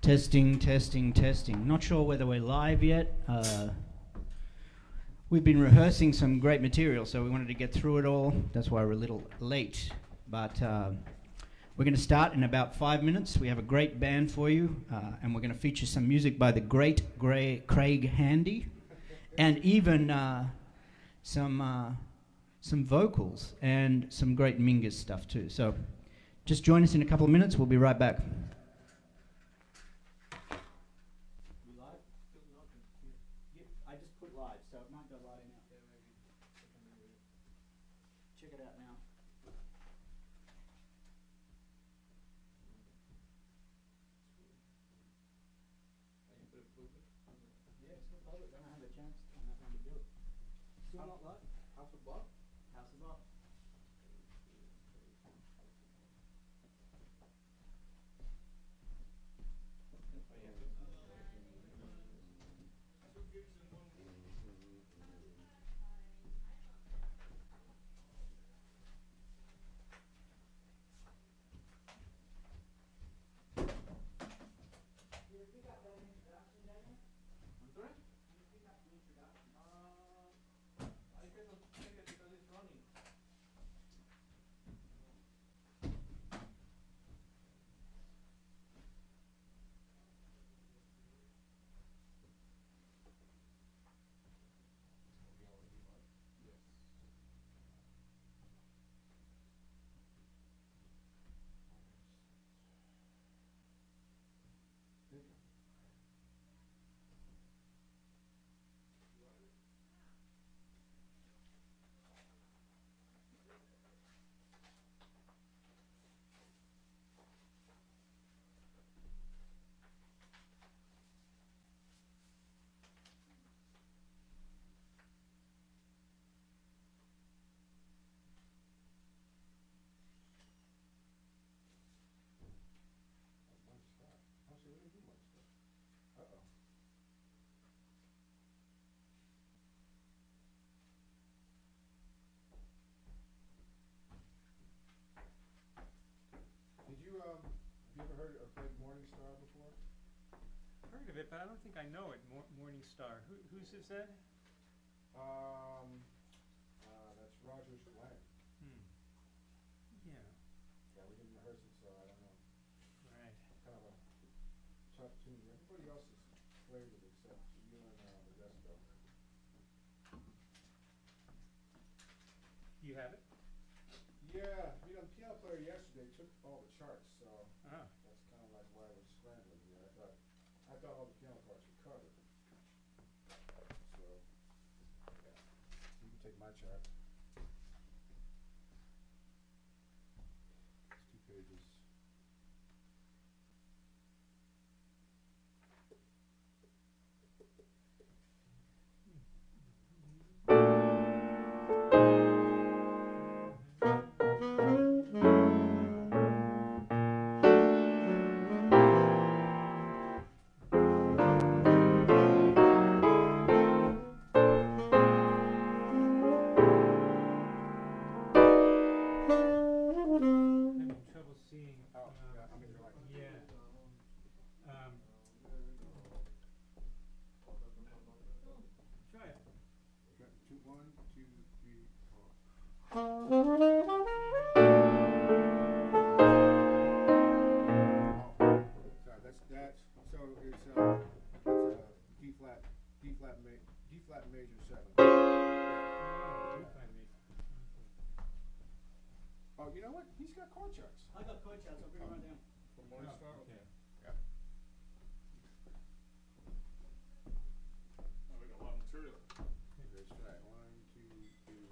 Testing, testing, testing. Not sure whether we're live yet. We've been rehearsing some great material, so we wanted to get through it all. That's why we're a little late. But we're going to start in about 5 minutes. We have a great band for you, and we're going to feature some music by the great Craig Handy, and even some vocals and some great Mingus stuff too. So just join us in a couple of minutes. We'll be right back. I just put live, so it might go live now. Check it out now. Yeah, it's not public. I don't have a chance on that one to do it. Still not live? House of Bob? House of Bob. Have you ever heard or played Morningstar before? Heard of it, but I don't think I know it. Morningstar. Whose is that? That's Roger's Glenn. Yeah. Yeah, we didn't rehearse it, so I don't know. Right. Kind of a tough tune. Everybody else has played it except you and Modesto. You have it? Yeah, the piano player yesterday took all the charts, so Ah. that's kind of like why I was scrambling here. I thought all the piano parts were covered. So, yeah, you can take my chart. It's 2 pages. You know what? He's got chord charts. I got chord charts. I'll bring them right down. From Morningstar? Okay. Yeah. Oh, we got a lot of material. Let's try it. 1, 2, 3.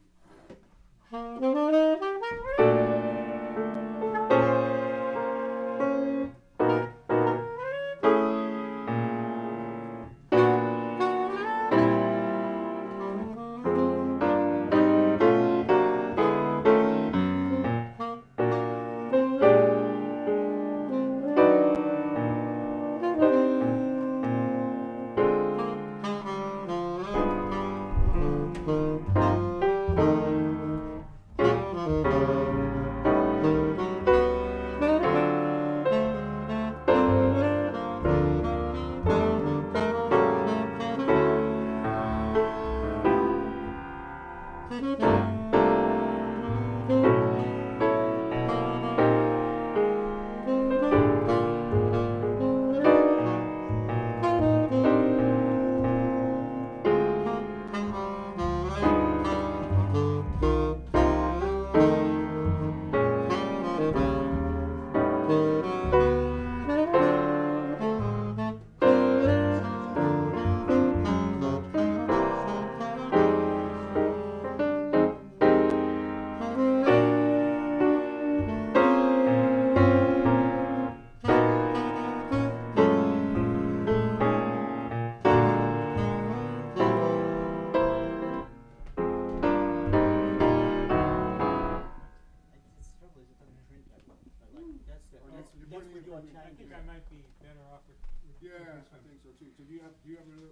off with Yeah, this I one. think so too. So do you have another,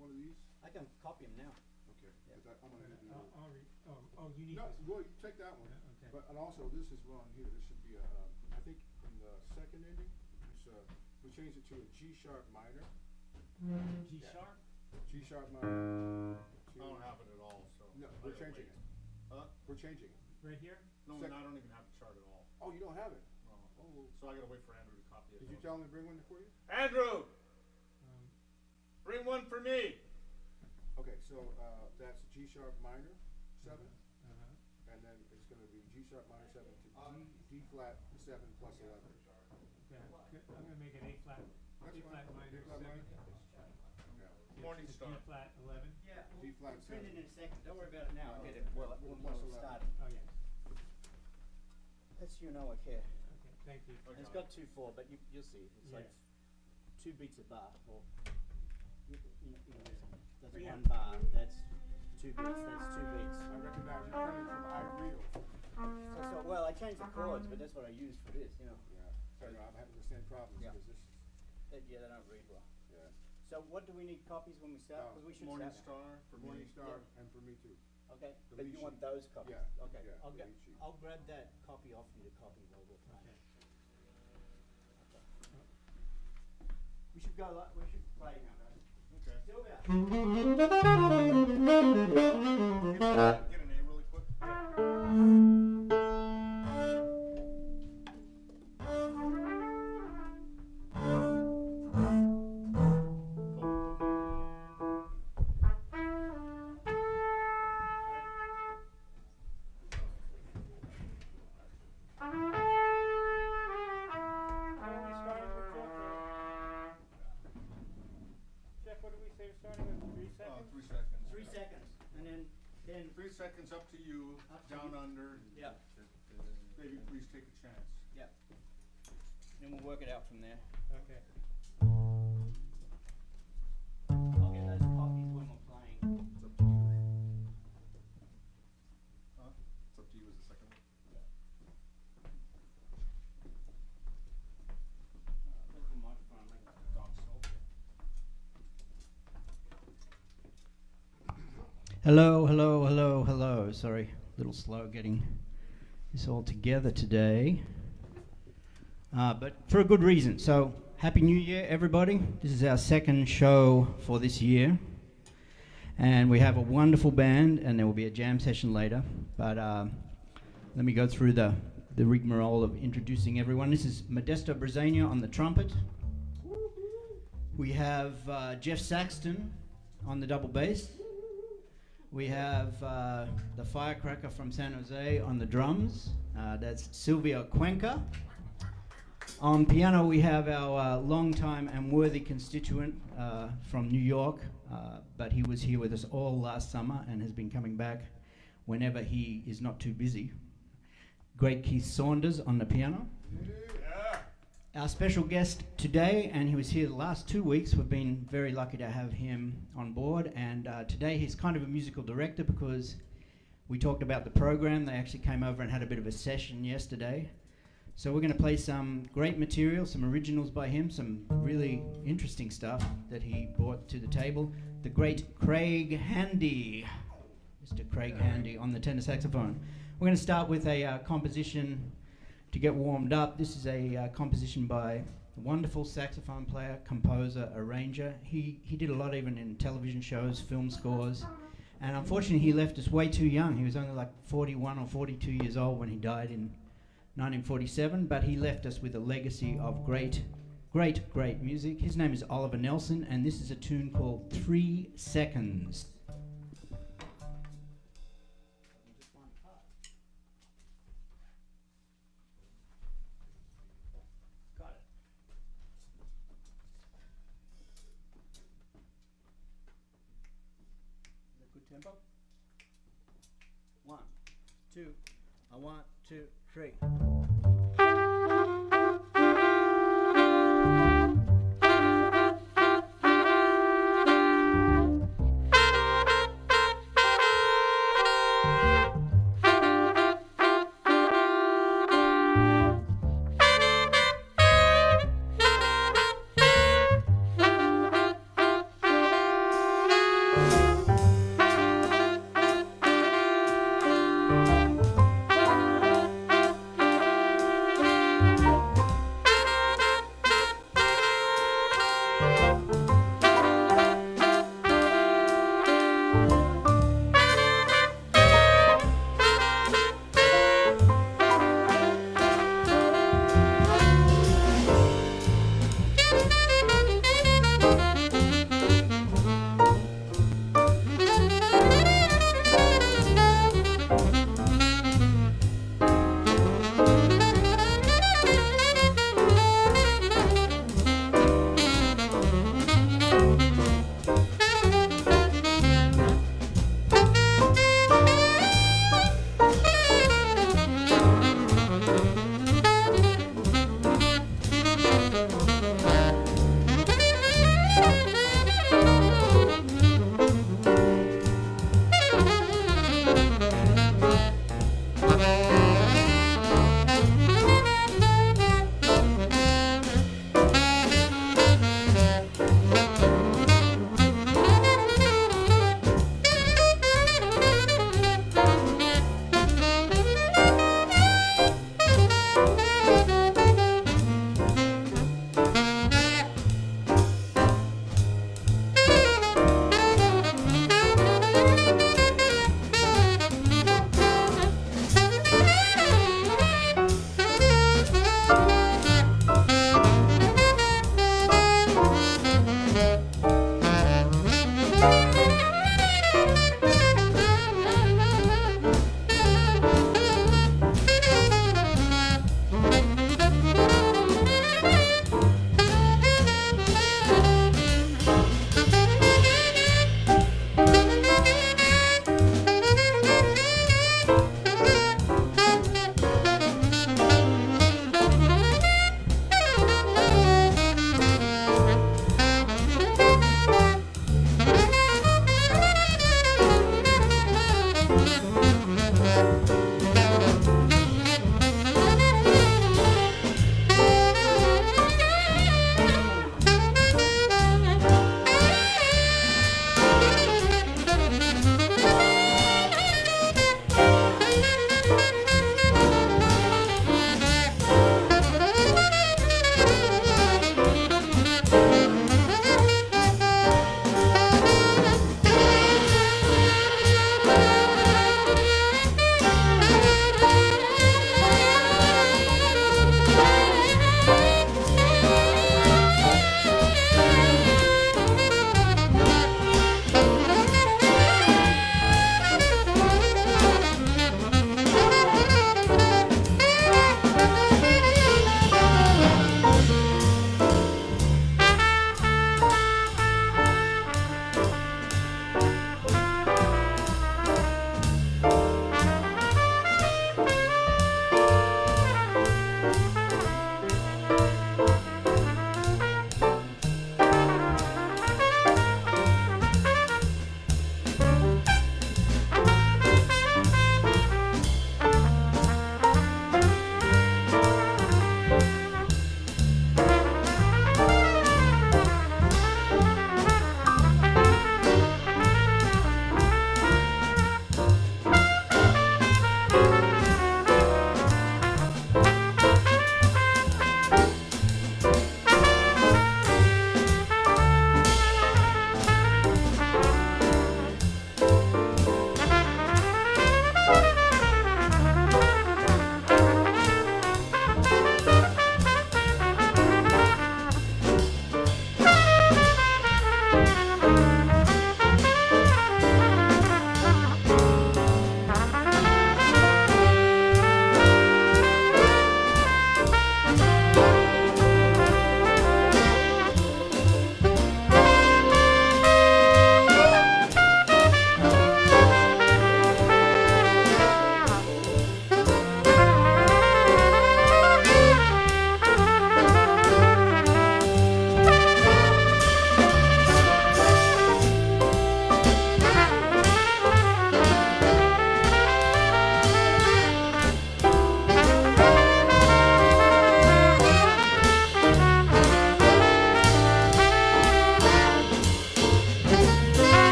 one of these? I can copy them now. Okay, 'cause I'm gonna need I'll you need No, this. well, you take that one. Yeah, okay. But, and also, this is wrong here. This should be a, I think in the second ending, we changed it to a G sharp minor. G sharp? G sharp minor. I don't have it at all, so. No, I we're gotta changing wait. it. Huh? We're changing it. Right here? No, Sec- I don't even have the chart at all. Oh, you don't have it? No. Oh, So I gotta wait for Andrew to copy it. did you tell him to bring one for you? Andrew, Um, bring one for me. Okay, so, that's G sharp minor, 7, uh-huh. and then it's gonna be G sharp minor 7 to D flat 7 plus 11. Okay, I'm gonna make it A flat, That's A fine. flat minor A flat 7. minor? Yeah. Morning to star. D flat 11. Yeah, D flat print it 7. in a second. Don't worry about it now. I'll get it Well, when plus we're 11. starting. Oh, yeah. That's you know I care. Okay, thank you. Okay. It's got 2/4, but you'll see. It's like Yeah. 2 beats a bar. Or that's Yeah. 1 bar. That's 2 beats. That's 2 beats. I recognize you printed from iReal. So well, I changed the chords, but that's what I use for this. Yeah, I know, I'm having the same problems, Yeah. because this, Yeah, they don't read well. yeah. So what do we need copies when we start? Because we should Morning start. star for me. Morningstar, and for me too. Okay, The but lead you want sheet. those copies? Yeah, Okay, yeah, I'll the get. lead sheet. I'll grab that copy off you to copy while we're playing. Oh. We should go. We should play now, guys. Okay. Sylvia. Get an A really quick. Jeff, what did we say, we're starting with 3 seconds? 3 seconds. 3 seconds, and then 3 seconds up to you, Up to down you. under. Yeah. Baby, please take a chance. yeah. Then we'll work it out from there. Okay. I'll get those copies when we're playing. It's up to you. Huh? It's up to you as the second one. Where's the microphone? Dog salt. Hello, hello, hello, hello. Sorry, a little slow getting this all together today. But for a good reason. So, Happy New Year, everybody. This is our second show for this year. And we have a wonderful band, and there will be a jam session later. But let me go through the rigmarole of introducing everyone. This is Modesto Brazania on the trumpet. We have Jeff Saxton on the double bass. We have the firecracker from San Jose on the drums. That's Sylvia Cuenca. On piano, we have our longtime and worthy constituent from New York, but he was here with us all last summer and has been coming back whenever he is not too busy. Great Keith Saunders on the piano. Yeah. Our special guest today, and he was here the last 2 weeks. We've been very lucky to have him on board, and today he's kind of a musical director because we talked about the program. They actually came over and had a bit of a session yesterday. So we're going to play some great material, some originals by him, some really interesting stuff that he brought to the table. The great Craig Handy, Mr. Craig Handy on the tenor saxophone. We're going to start with a composition to get warmed up. This is a composition by a wonderful saxophone player, composer, arranger. He did a lot even in television shows, film scores, and unfortunately he left us way too young. He was only like 41 or 42 years old when he died in 1947, but he left us with a legacy of great music. His name is Oliver Nelson, and this is a tune called 3 Seconds. Got it. Is that good tempo? 1, 2, 1, 2, 3.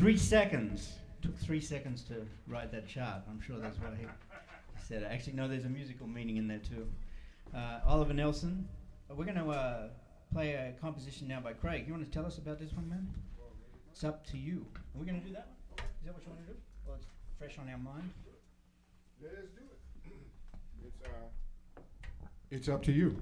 3 seconds. Took 3 seconds to write that chart. I'm sure that's what he said. Actually, no, there's a musical meaning in there too. Oliver Nelson. We're going to play a composition now by Craig. You want to tell us about this one, man? It's up to you. Are we going to do that one? Is that what you want to do? Well, it's fresh on our mind. Let us do it. It's up to you.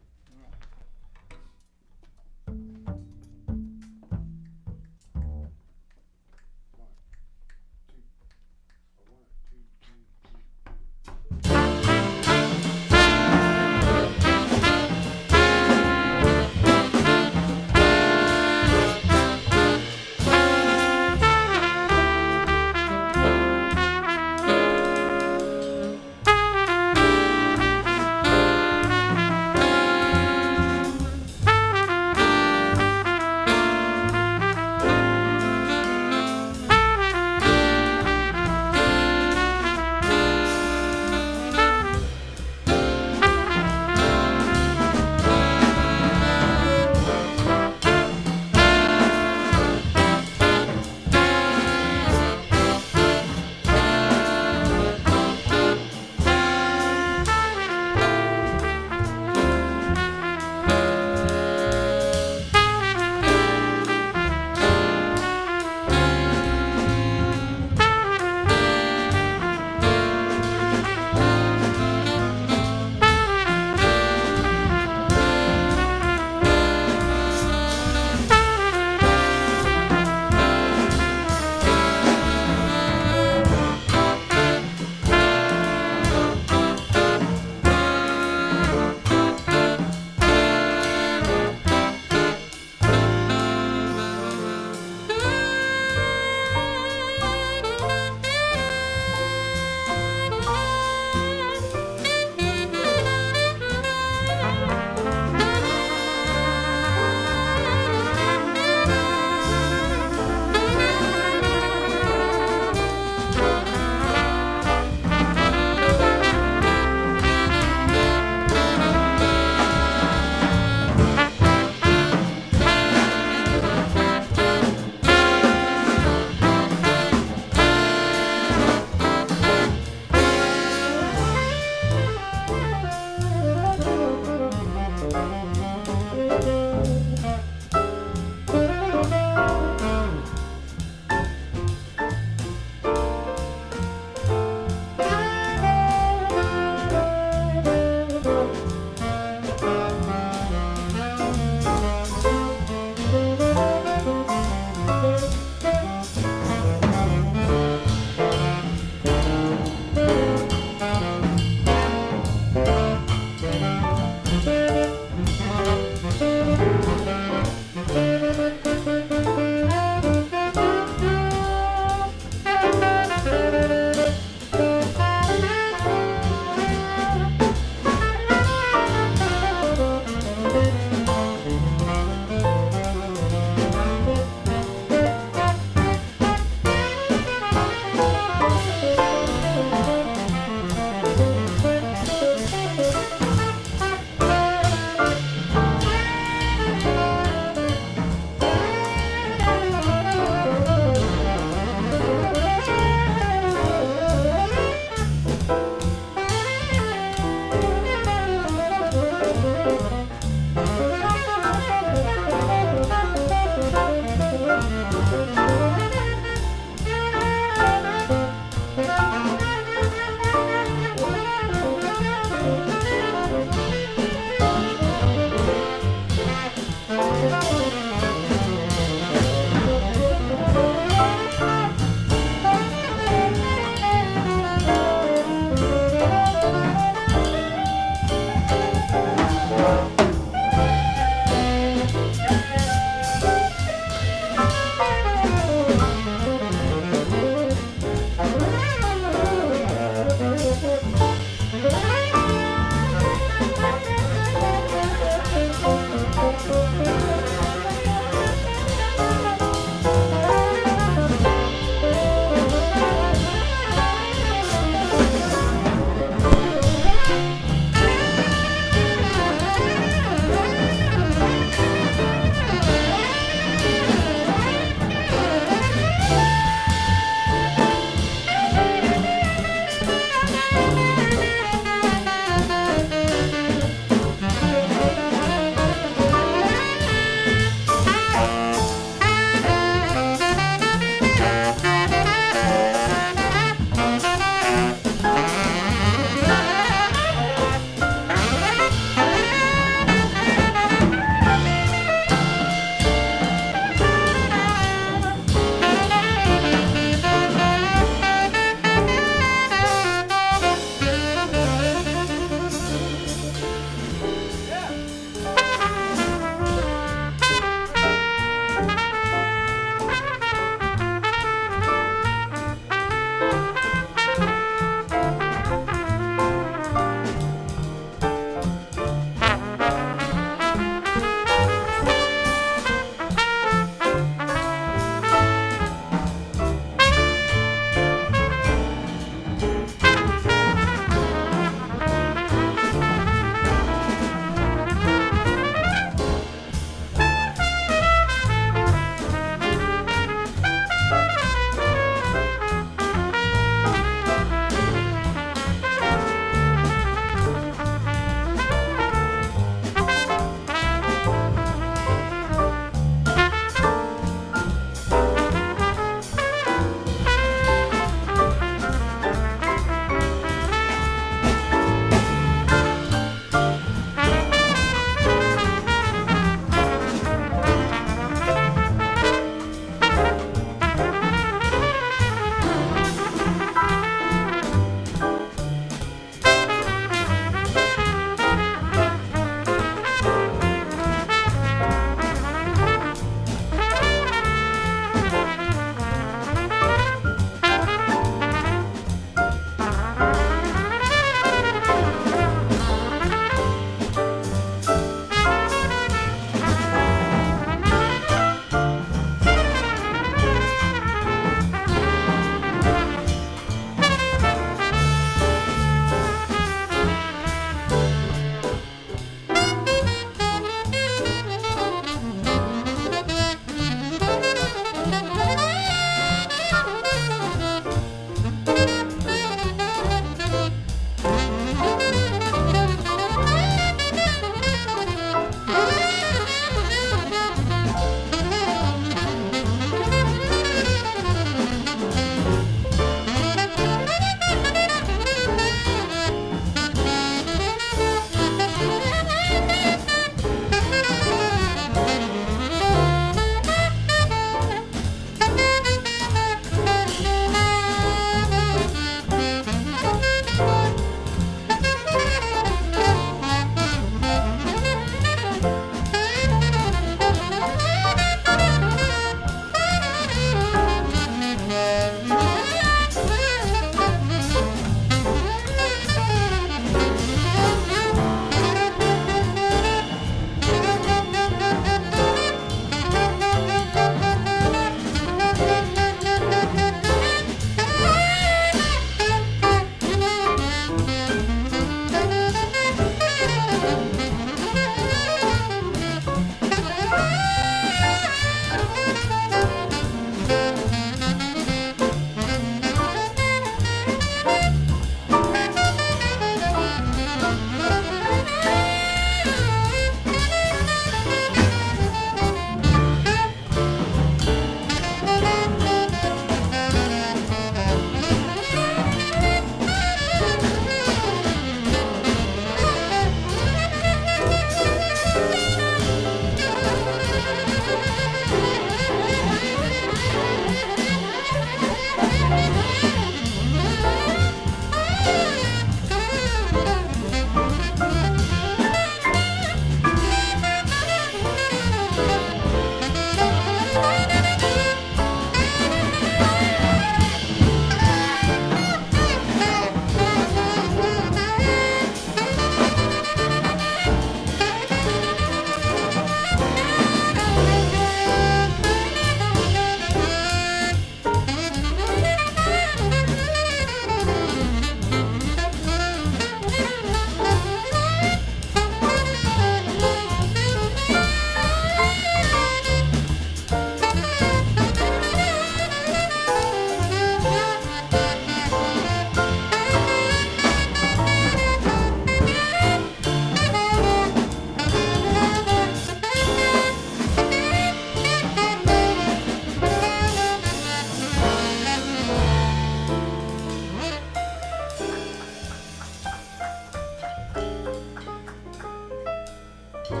What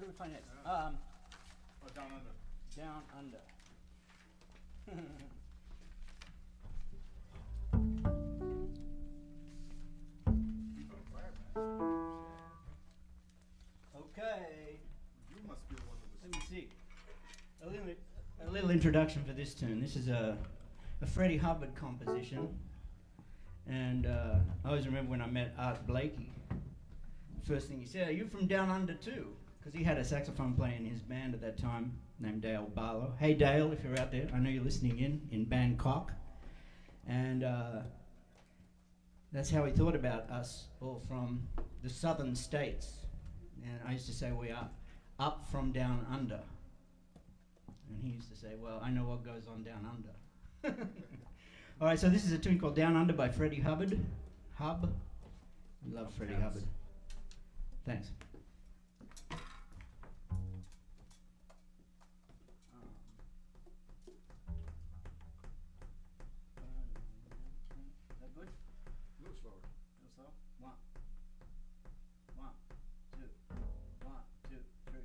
do we find next? Oh, down under. Down Under. Okay, You must be the one that was. let me see. A little introduction for this tune. This is a Freddie Hubbard composition, and I always remember when I met Art Blakey. First thing he said, "Are you from Down Under too?" Because he had a saxophone player in his band at that time named Dale Barlow. Hey Dale, if you're out there, I know you're listening in Bangkok. And that's how he thought about us all from the southern states. And I used to say we are up from down under. And he used to say, well, I know what goes on down under. All right, so this is a tune called Down Under by Freddie Hubbard. I love Freddie Hubbard. Thanks. Is that good? A little slower. Go slow. One, two, three.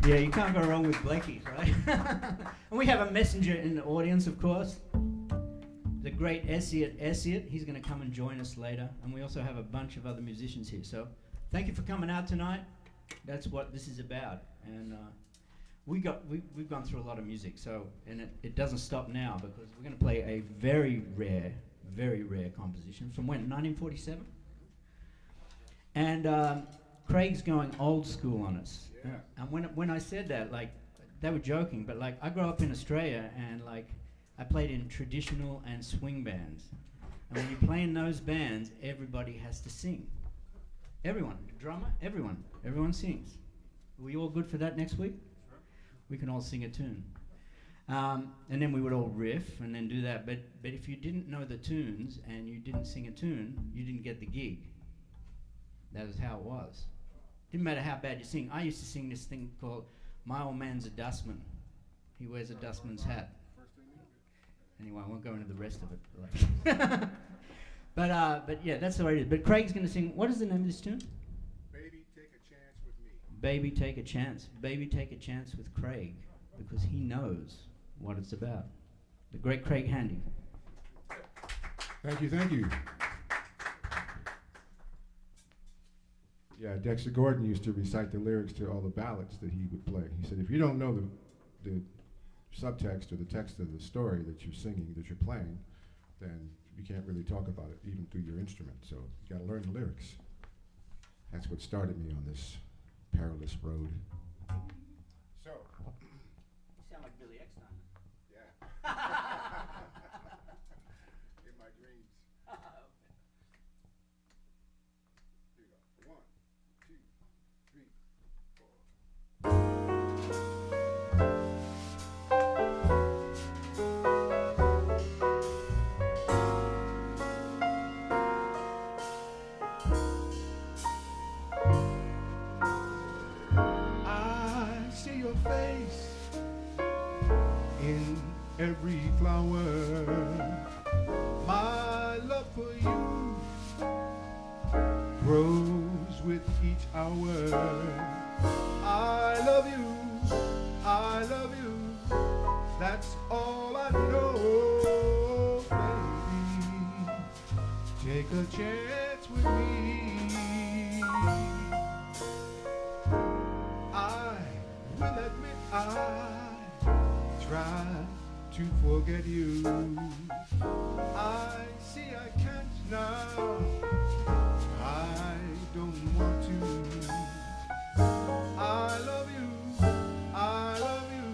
Yeah, you can't go wrong with Blakey's, right? And we have a messenger in the audience, of course. The great Essiet. He's going to come and join us later. And we also have a bunch of other musicians here. So thank you for coming out tonight. That's what this is about. And we've gone through a lot of music. So, and it doesn't stop now because we're going to play a very rare composition from when? 1947? And Craig's going old school on us. Yeah. And when I said that, like, they were joking, but like, I grew up in Australia and like, I played in traditional and swing bands. And when you play in those bands, everybody has to sing. Everyone, the drummer, everyone sings. Are we all good for that next week? Sure. We can all sing a tune. And then we would all riff and then do that. But if you didn't know the tunes and you didn't sing a tune, you didn't get the gig. That is how it was. Didn't matter how bad you sing. I used to sing this thing called My Old Man's a Dustman. He wears a dustman's hat. Anyway, I won't go into the rest of it. But yeah, that's the way it is. But Craig's going to sing. What is the name of this tune? Baby, take a chance with me. Baby, take a chance. Baby, take a chance with Craig, because he knows what it's about. The great Craig Handy. Thank you, thank you. Yeah, Dexter Gordon used to recite the lyrics to all the ballads that he would play. He said, if you don't know the subtext or the text of the story that you're singing, that you're playing, then you can't really talk about it, even through your instrument. So you gotta learn the lyrics. That's what started me on this perilous road. So, You sound like Billy Eckstein. yeah. In my dreams. Here we go. 1, 2, 3, 4. I see your face in every flower. My love for you grows with each hour. I love you, I love you. That's all I know, baby. Take a chance with me. I will admit I try to forget you. I see I can't now. I don't want to. I love you, I love you.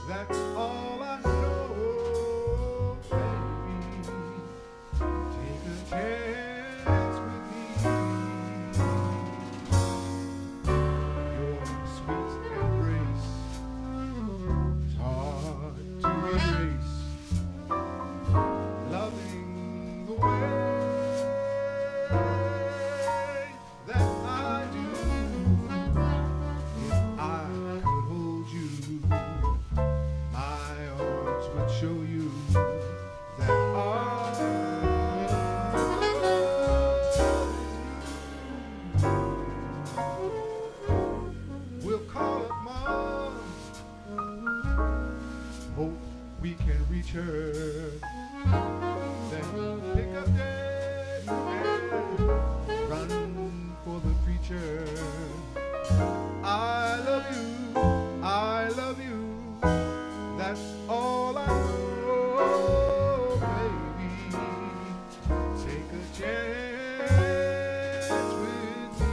That's all I know, baby. Take a chance with me. Your sweet embrace is hard to erase. Loving the way that I do. If I could hold you, my arms would show you that I will call up Mom. Hope we can reach her. Then pick up Dad and run for the preacher. I love you, I love you. That's all I know, baby. Take a chance with me.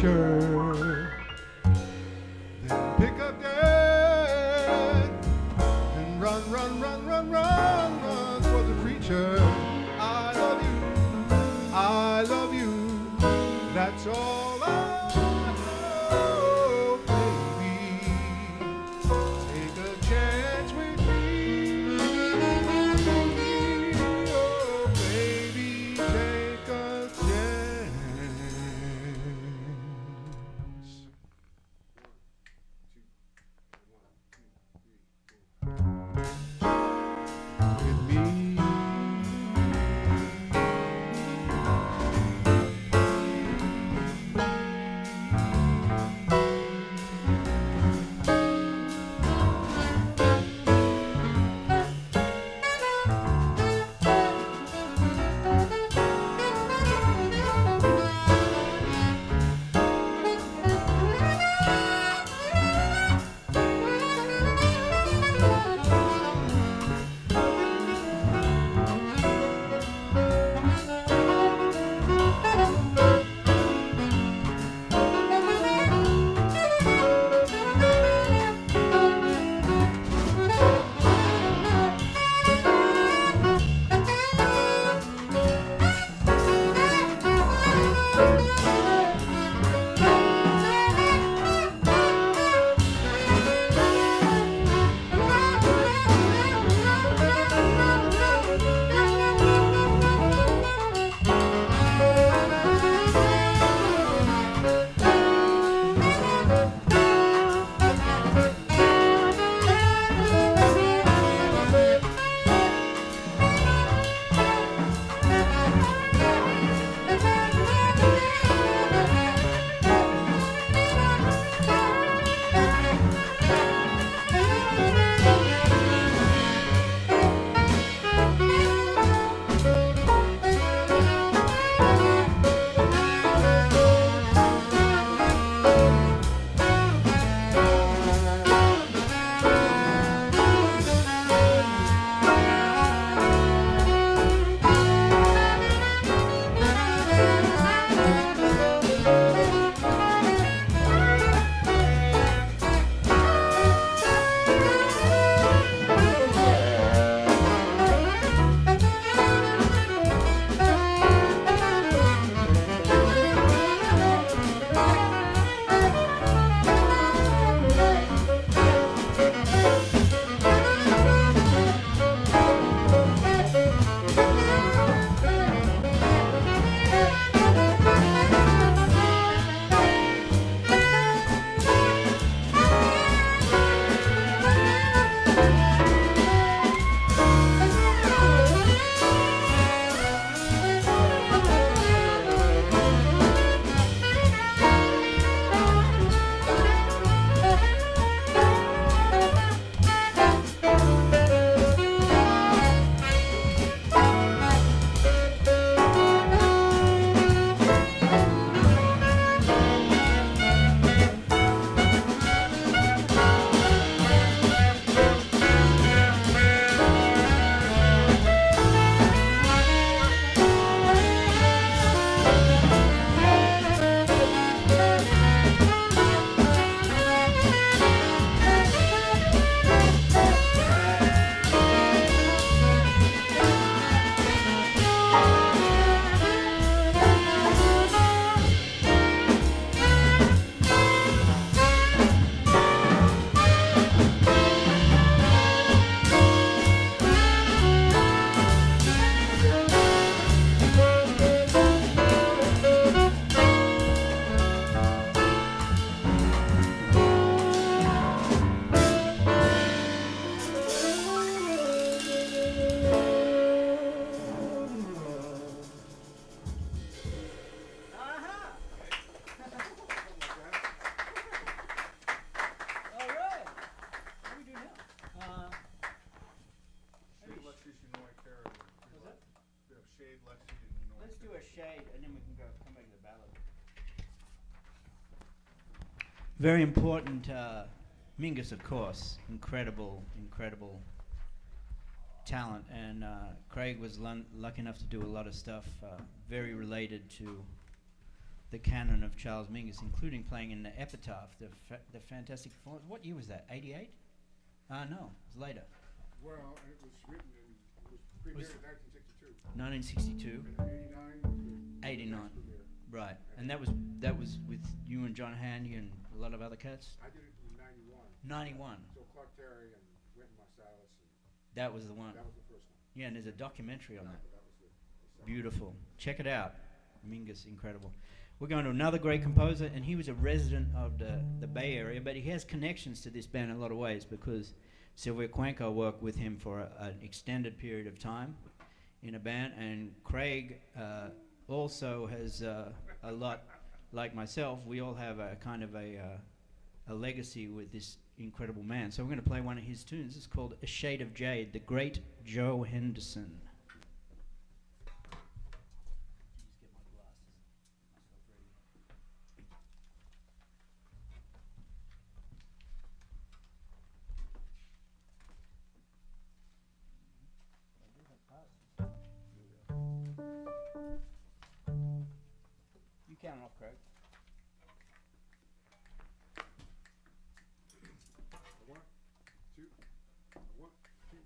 preacher. Then pick up Dad and run, run, run, run, run, run for the preacher. I love you, I love you, that's all I know, baby. Take a chance with me, oh baby, take a chance. With me. Very important. Mingus, of course, incredible talent, and Craig was lucky enough to do a lot of stuff very related to the canon of Charles Mingus, including playing in the Epitaph, the fantastic performance. What year was that? 88? No, it was later. Well, it was written in, it was premiered in 1962. 1962. And 89 was the 89. next premiere. Right, and that was with you and John Handy and a lot of other cats. I did it in 91. 91. So Clark Terry and Wynton Marsalis, and That was the one. that was the first one. Yeah, and there's a documentary on that. That was the second. Beautiful. Check it out. Mingus, incredible. We're going to another great composer, and he was a resident of the Bay Area, but he has connections to this band in a lot of ways because Sylvia Cuenca worked with him for an extended period of time in a band, and Craig also has a lot, like myself, we all have a kind of a legacy with this incredible man. So we're going to play one of his tunes. It's called A Shade of Jade, the great Joe Henderson. You count off, Craig. One, two, one, two,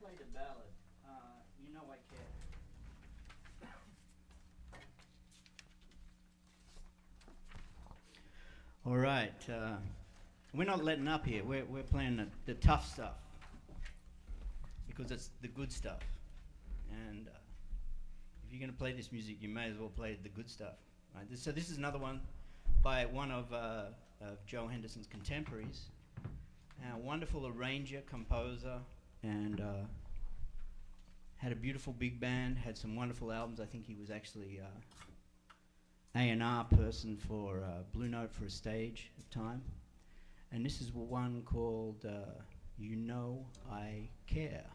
play the ballad. You Know I Care. All right, we're not letting up here. We're playing the tough stuff because it's the good stuff. And if you're going to play this music, you may as well play the good stuff. Right? So this is another one by one of Joe Henderson's contemporaries. A wonderful arranger, composer, and had a beautiful big band, had some wonderful albums. I think he was actually A&R person for Blue Note for a Stage at the time. And this is one called You Know I Care.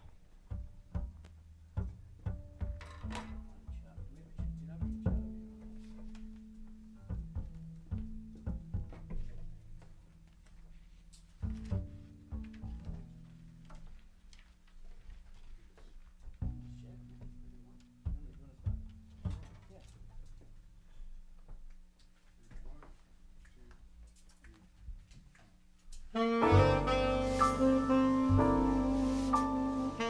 One, two, three.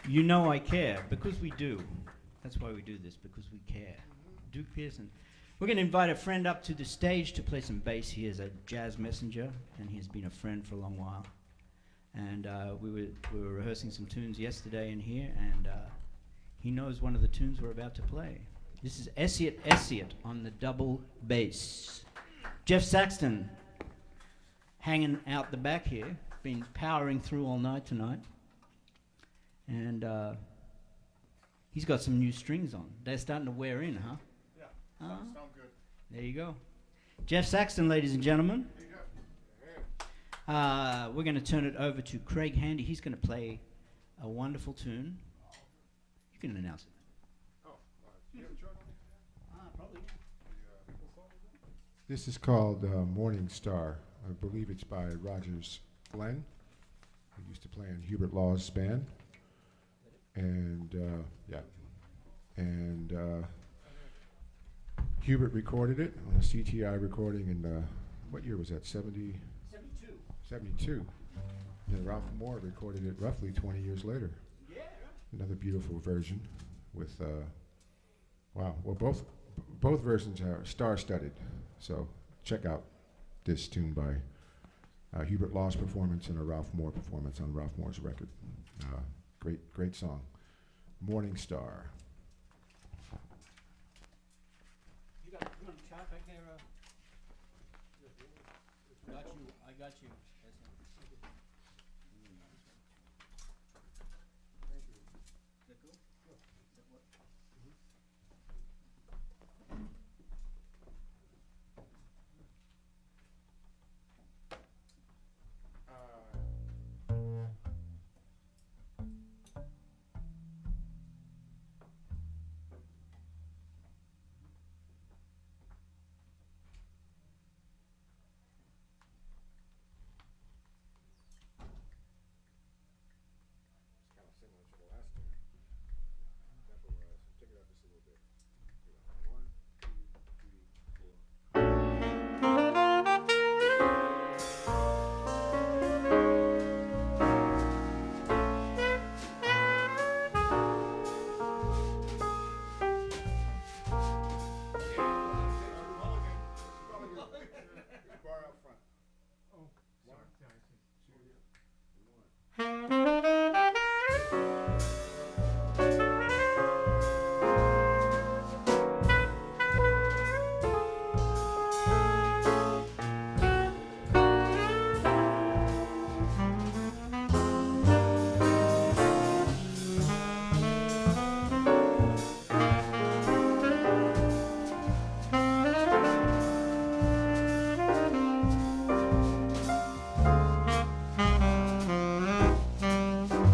You know I care, because we do. That's why we do this, because we care. Duke Pearson. We're going to invite a friend up to the stage to play some bass. He is a jazz messenger, and he's been a friend for a long while. And we were rehearsing some tunes yesterday in here, and he knows one of the tunes we're about to play. This is Essiet Essiet on the double bass. Jeff Saxton, hanging out the back here, been powering through all night tonight. And he's got some new strings on. They're starting to wear in, huh? Yeah, Sound good. There you go. Jeff Saxton, ladies and gentlemen. There you go. We're going to turn it over to Craig Handy. He's going to play a wonderful tune. You can announce it. Oh, you have a truck? Probably. This is called Morning Star. I believe it's by Rogers Glenn, who used to play in Hubert Law's band. And Hubert recorded it on a CTI recording in, what year was that, 72? 72. And Ralph Moore recorded it roughly 20 years later. Yeah. Another beautiful version with, wow, well both versions are star-studded. So check out this tune by Hubert Law's performance and a Ralph Moore performance on Ralph Moore's record. Great song. Morning Star. You want a chart back there? I got you. Kind of similar to the last tune. Tempo-wise, take it up just a little bit. 1, 2, 3, 4. Bar out front. Oh, One, sorry. Yeah, I see. 2.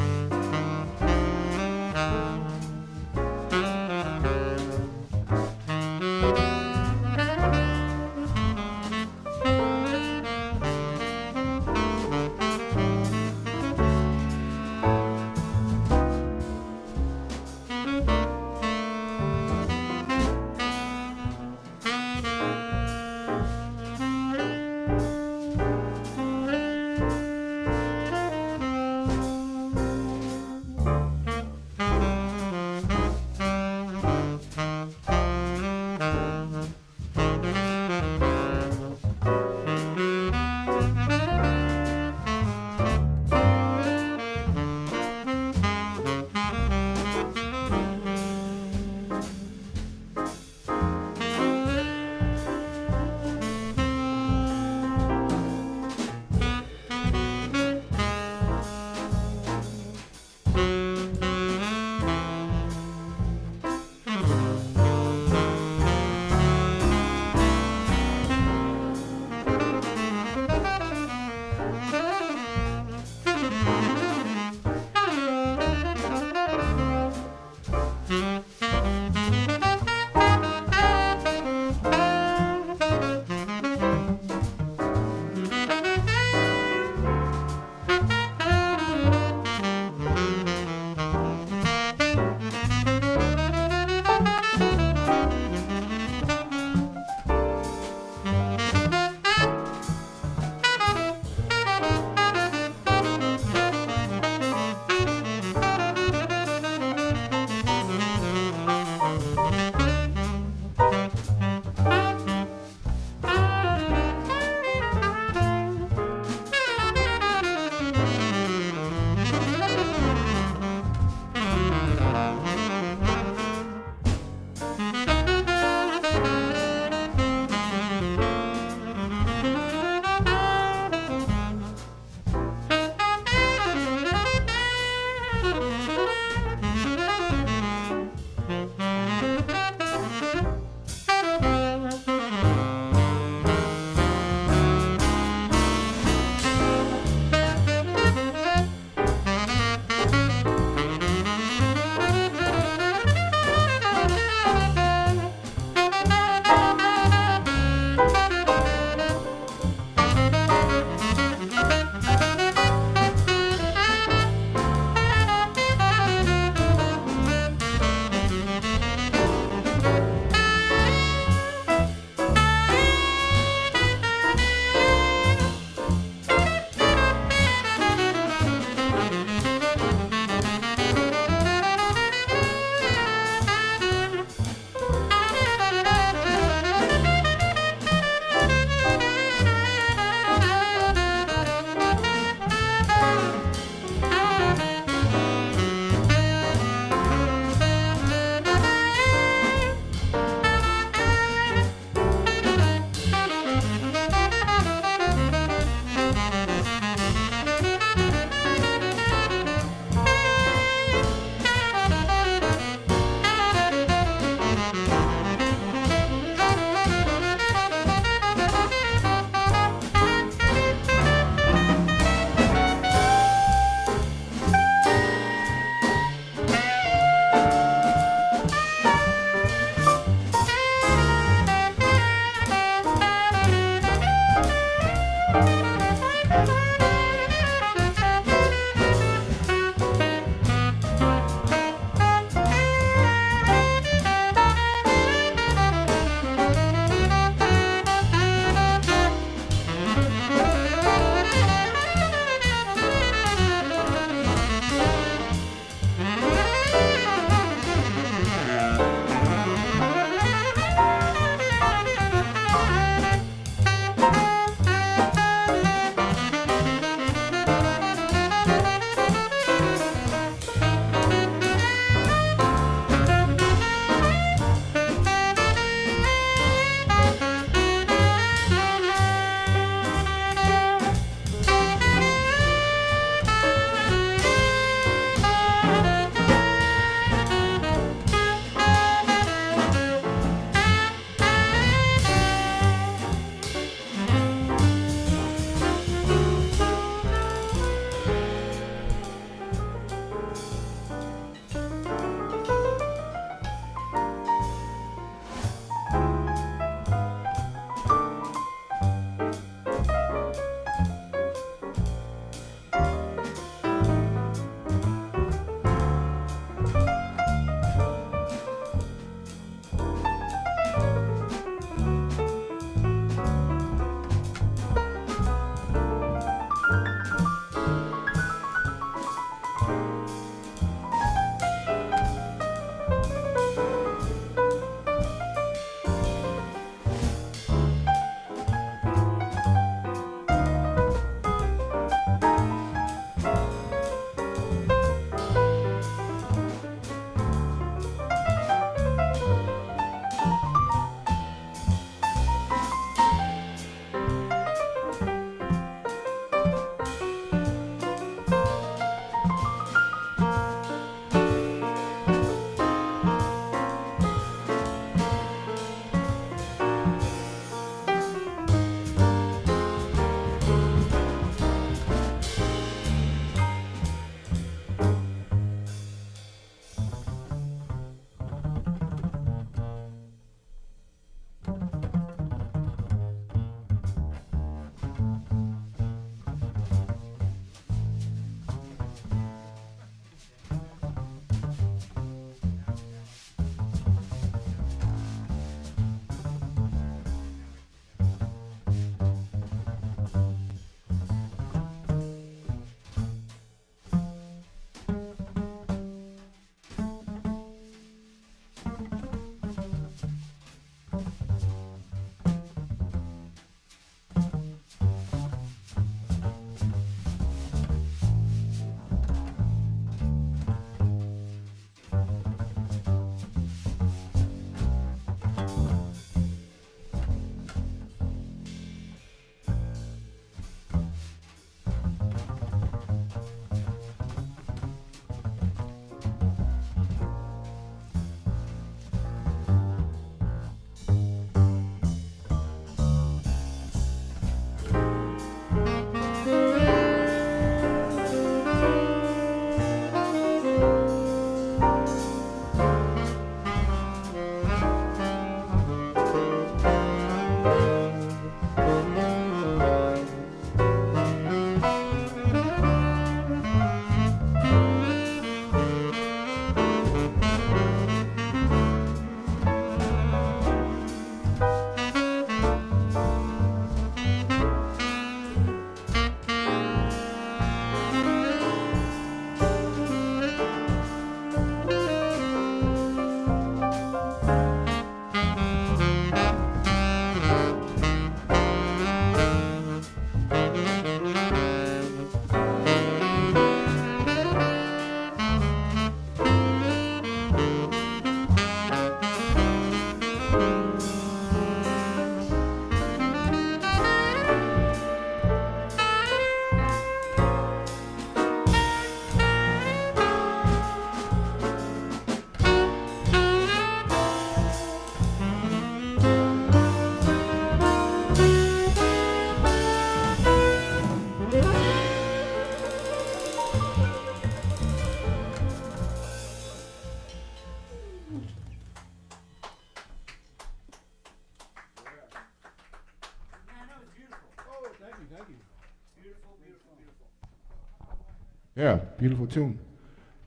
Yeah, beautiful tune.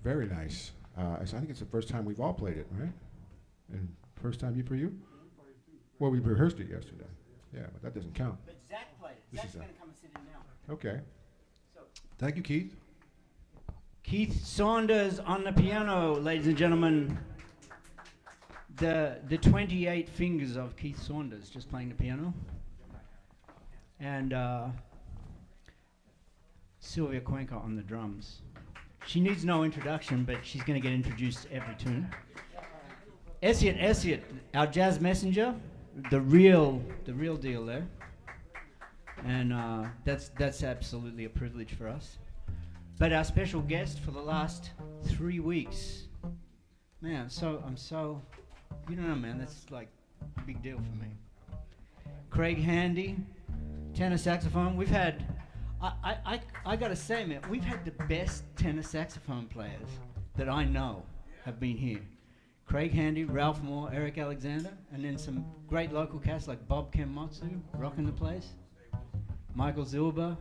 Very nice. I think it's the first time we've all played it, right? And first time for you? Well, we rehearsed it yesterday. Yeah, but that doesn't count. But Zach played it. This Zach's is going to come and sit in now. Okay. So Thank you, Keith. Keith Saunders on the piano, ladies and gentlemen. The 28 fingers of Keith Saunders just playing the piano. And Sylvia Cuenca on the drums. She needs no introduction, but she's going to get introduced to every tune. Essiet, our jazz messenger, the real deal there. And that's absolutely a privilege for us. But our special guest for the last 3 weeks, man, I'm so, you don't know, man, that's like a big deal for me. Craig Handy, tenor saxophone. We've had, I gotta say, man, we've had the best tenor saxophone players that I know have been here. Craig Handy, Ralph Moore, Eric Alexander, and then some great local cats like Bob Kenmatsu, rocking the place. Michael Zilber.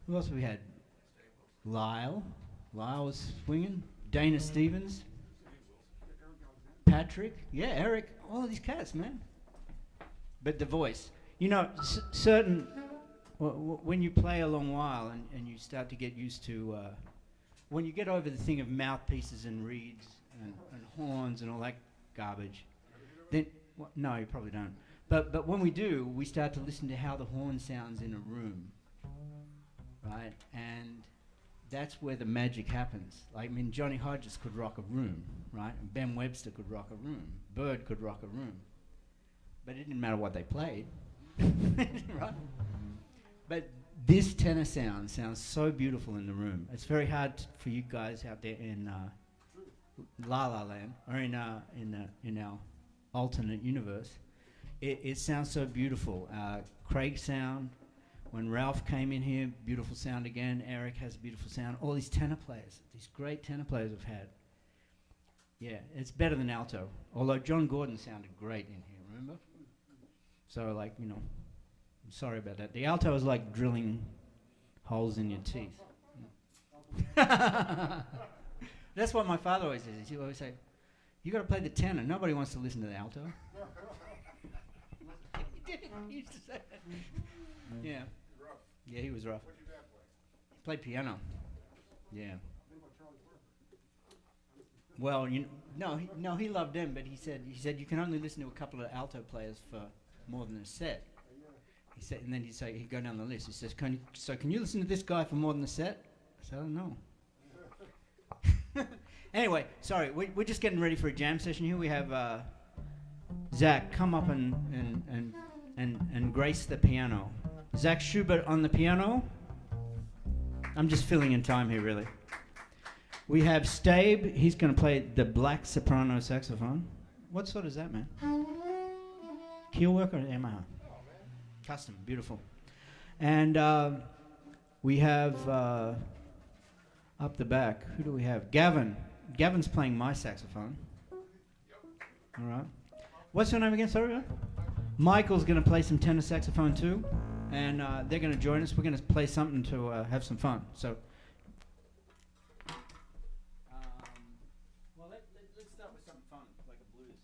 Who else have we had? Lyle was swinging. Dana Stevens. Patrick. Yeah, Eric. All of these cats, man. But the voice. You know, certain... when you play a long while and you start to get used to... when you get over the thing of mouthpieces and reeds and horns and all that garbage, then... no, you probably don't. But when we do, we start to listen to how the horn sounds in a room, right? And that's where the magic happens. Like, I mean, Johnny Hodges could rock a room, right? And Ben Webster could rock a room. Bird could rock a room. But it didn't matter what they played, right? But this tenor sound sounds so beautiful in the room. It's very hard for you guys out there in La La Land, or in our alternate universe. It sounds so beautiful. Craig's sound, when Ralph came in here, beautiful sound again. Eric has a beautiful sound. All these tenor players, these great tenor players we've had. Yeah, it's better than alto. Although John Gordon sounded great in here, remember? So, like, you know, I'm sorry about that. The alto is like drilling holes in your teeth. That's what my father always says. He always say, you got to play the tenor. Nobody wants to listen to the alto. He used to say that. Yeah. Yeah, he was rough. What did your dad play? He played piano. Yeah. Well, he loved them, but he said you can only listen to a couple of alto players for more than a set. He said, and then he'd go down the list. He says, can you listen to this guy for more than a set? I said, I don't know. Anyway, sorry, we're just getting ready for a jam session here. We have Zach come up and grace the piano. Zach Schubert on the piano. I'm just filling in time here, really. We have Stabe. He's going to play the black soprano saxophone. What sort is that, man? Keelwork or Yamaha? Custom, beautiful. And we have up the back, who do we have? Gavin. Gavin's playing my saxophone. All right. What's your name again? Sorry, man? Michael's going to play some tenor saxophone too, and they're going to join us. We're going to play something to have some fun. So, well, let's start with something fun, like a blues.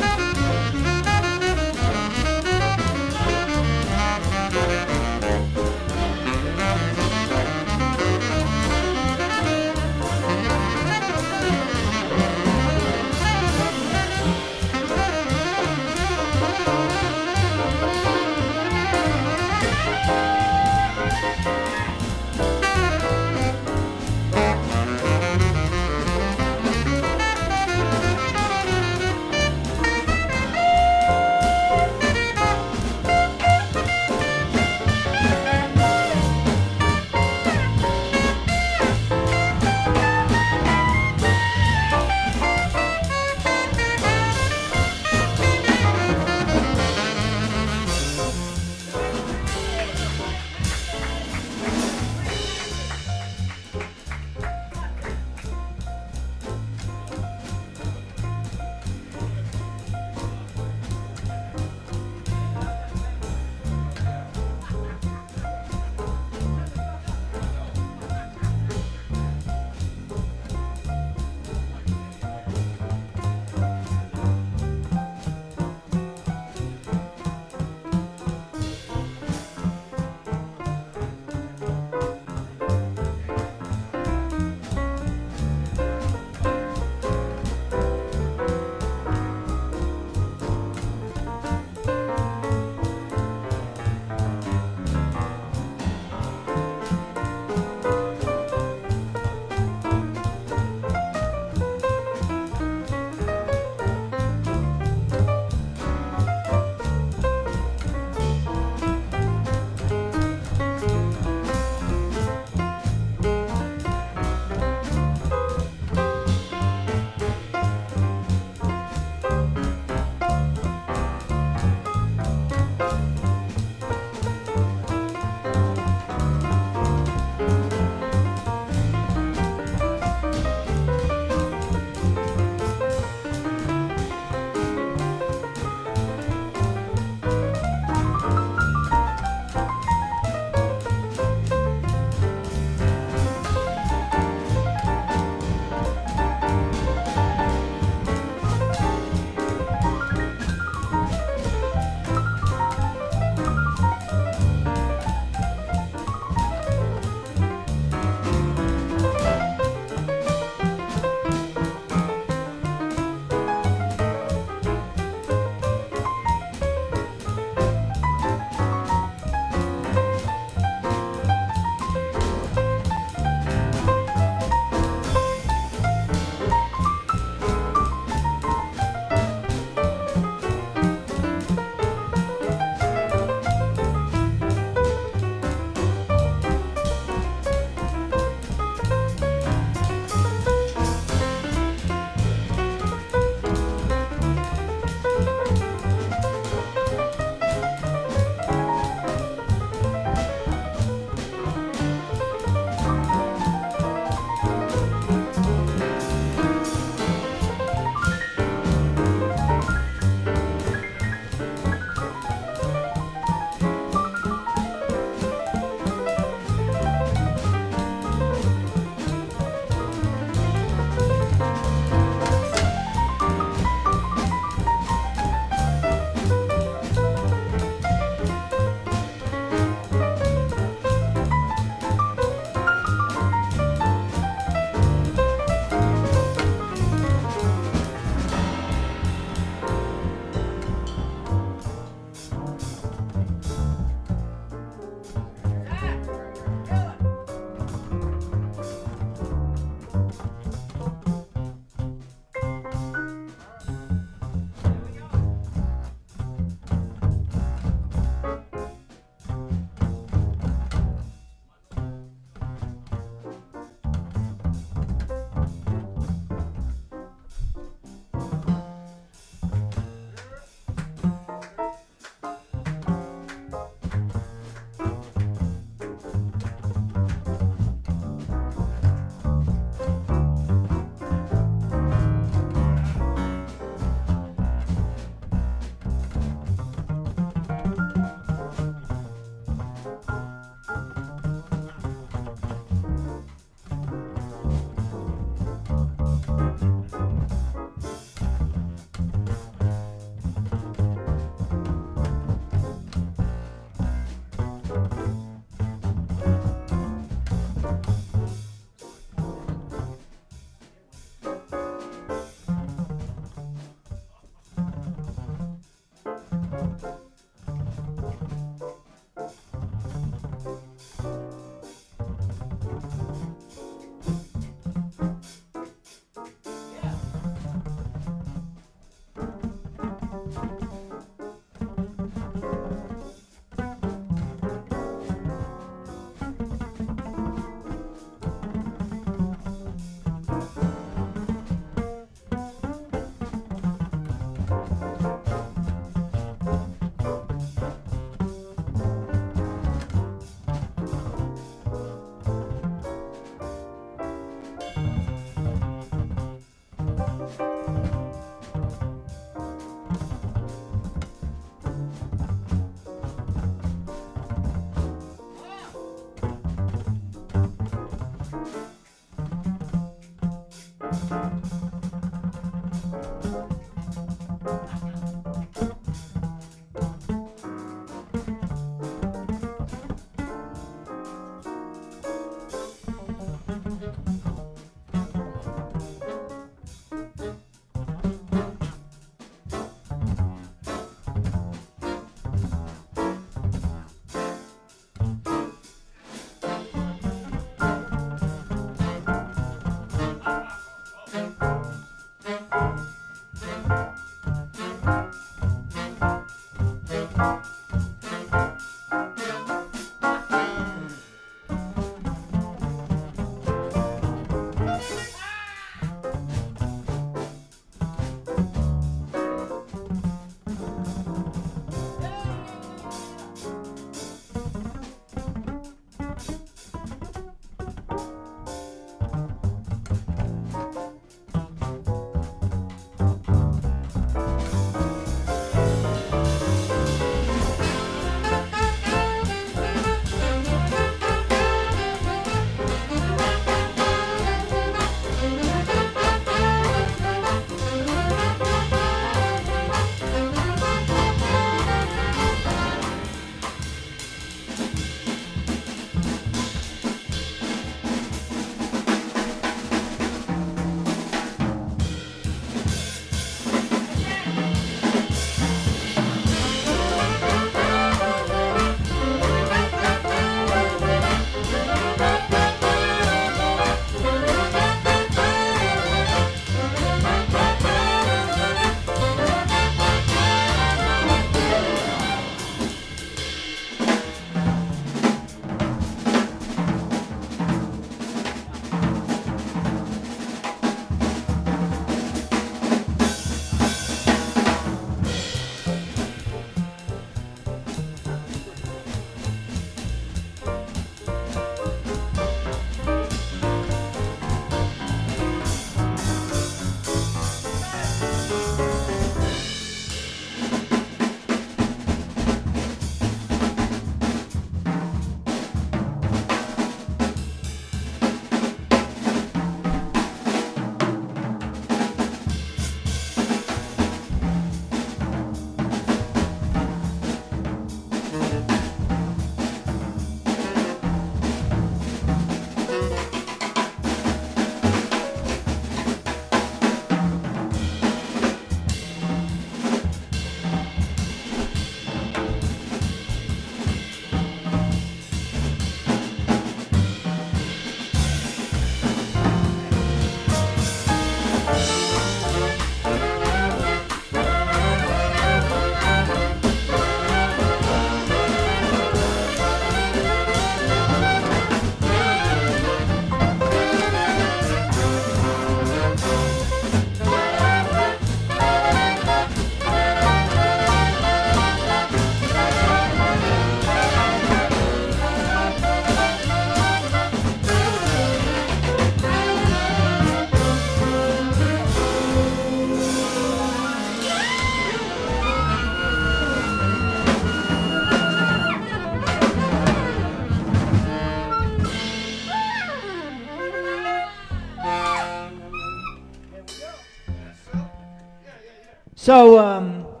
So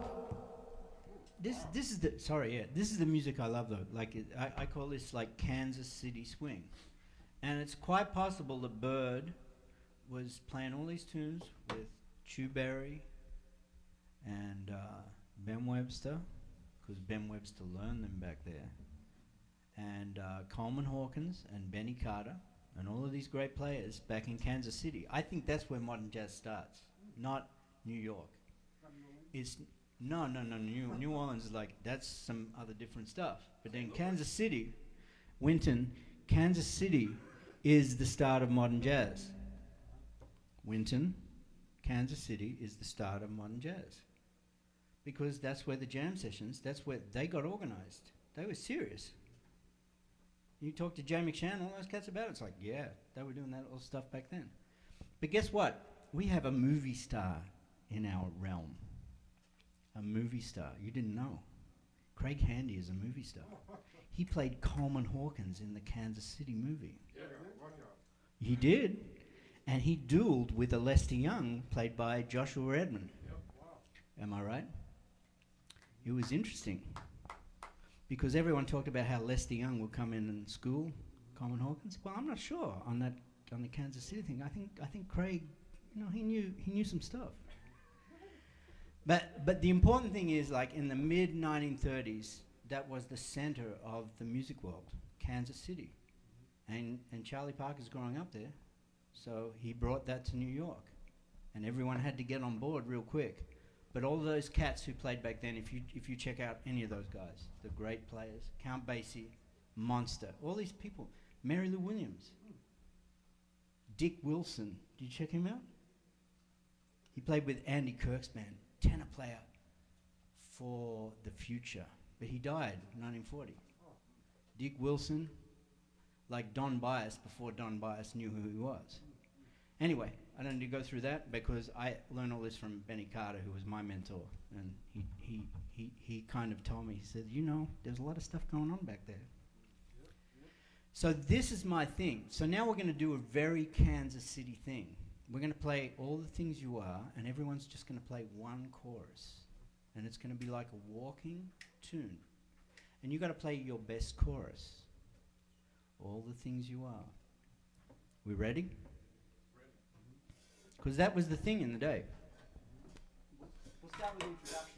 this is the this is the music I love though. Like I call this like Kansas City swing, and it's quite possible that Bird was playing all these tunes with Chu Berry and Ben Webster, because Ben Webster learned them back there, and Coleman Hawkins and Benny Carter and all of these great players back in Kansas City. I think that's where modern jazz starts, not New York. It's no. New Orleans is like, that's some other different stuff. But then Kansas City, Winton, Kansas City is the start of modern jazz. Winton, Kansas City is the start of modern jazz. Because that's where the jam sessions, that's where they got organized. They were serious. You talk to Jay McShann, all those cats about it, it's like, yeah, they were doing that all stuff back then. But guess what? We have a movie star in our realm. A movie star. You didn't know. Craig Handy is a movie star. He played Coleman Hawkins in the Kansas City movie. Yeah, watch out. He did. And he dueled with a Lester Young, played by Joshua Redman. Yep, wow. Am I right? It was interesting. Because everyone talked about how Lester Young would come in and school Coleman Hawkins. Well, I'm not sure on the Kansas City thing. I think Craig, he knew some stuff. But the important thing is, like, in the mid 1930s, that was the center of the music world, Kansas City. And Charlie Parker's growing up there, so he brought that to New York. And everyone had to get on board real quick. But all those cats who played back then, if you check out any of those guys, the great players, Count Basie, Monster, all these people, Mary Lou Williams, Dick Wilson, did you check him out? He played with Andy Kirk's band, tenor player for the Future, but he died in 1940. Dick Wilson, like Don Byas before Don Byas knew who he was. Anyway, I don't need to go through that because I learned all this from Benny Carter, who was my mentor, and he kind of told me, he said, there's a lot of stuff going on back there. So this is my thing. So now we're going to do a very Kansas City thing. We're going to play All the Things You Are, and everyone's just going to play one chorus. And it's going to be like a walking tune. And you got to play your best chorus. All the Things You Are. We ready? Because that was the thing in the day. We'll start with introduction.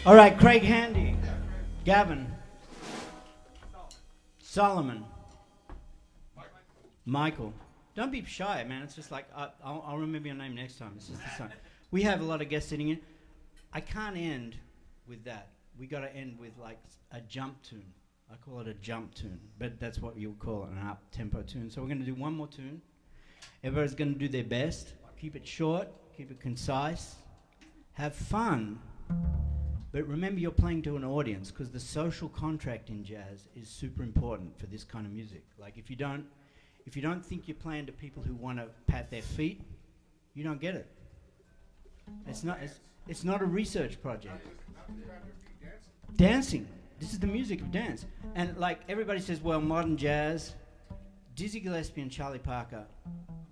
All right, Craig Handy, Gavin, Solomon, Michael. Don't be shy, man. It's just like, I'll remember your name next time. It's just the same. We have a lot of guests sitting in. I can't end with that. We got to end with like a jump tune. I call it a jump tune, but that's what you'll call it, an up-tempo tune. So we're going to do one more tune. Everybody's going to do their best. Keep it short, keep it concise, have fun. But remember, you're playing to an audience, because the social contract in jazz is super important for this kind of music. Like if you don't think you're playing to people who want to pat their feet, you don't get it. It's not a research project. Dancing. This is the music of dance. And like everybody says, well, modern jazz, Dizzy Gillespie and Charlie Parker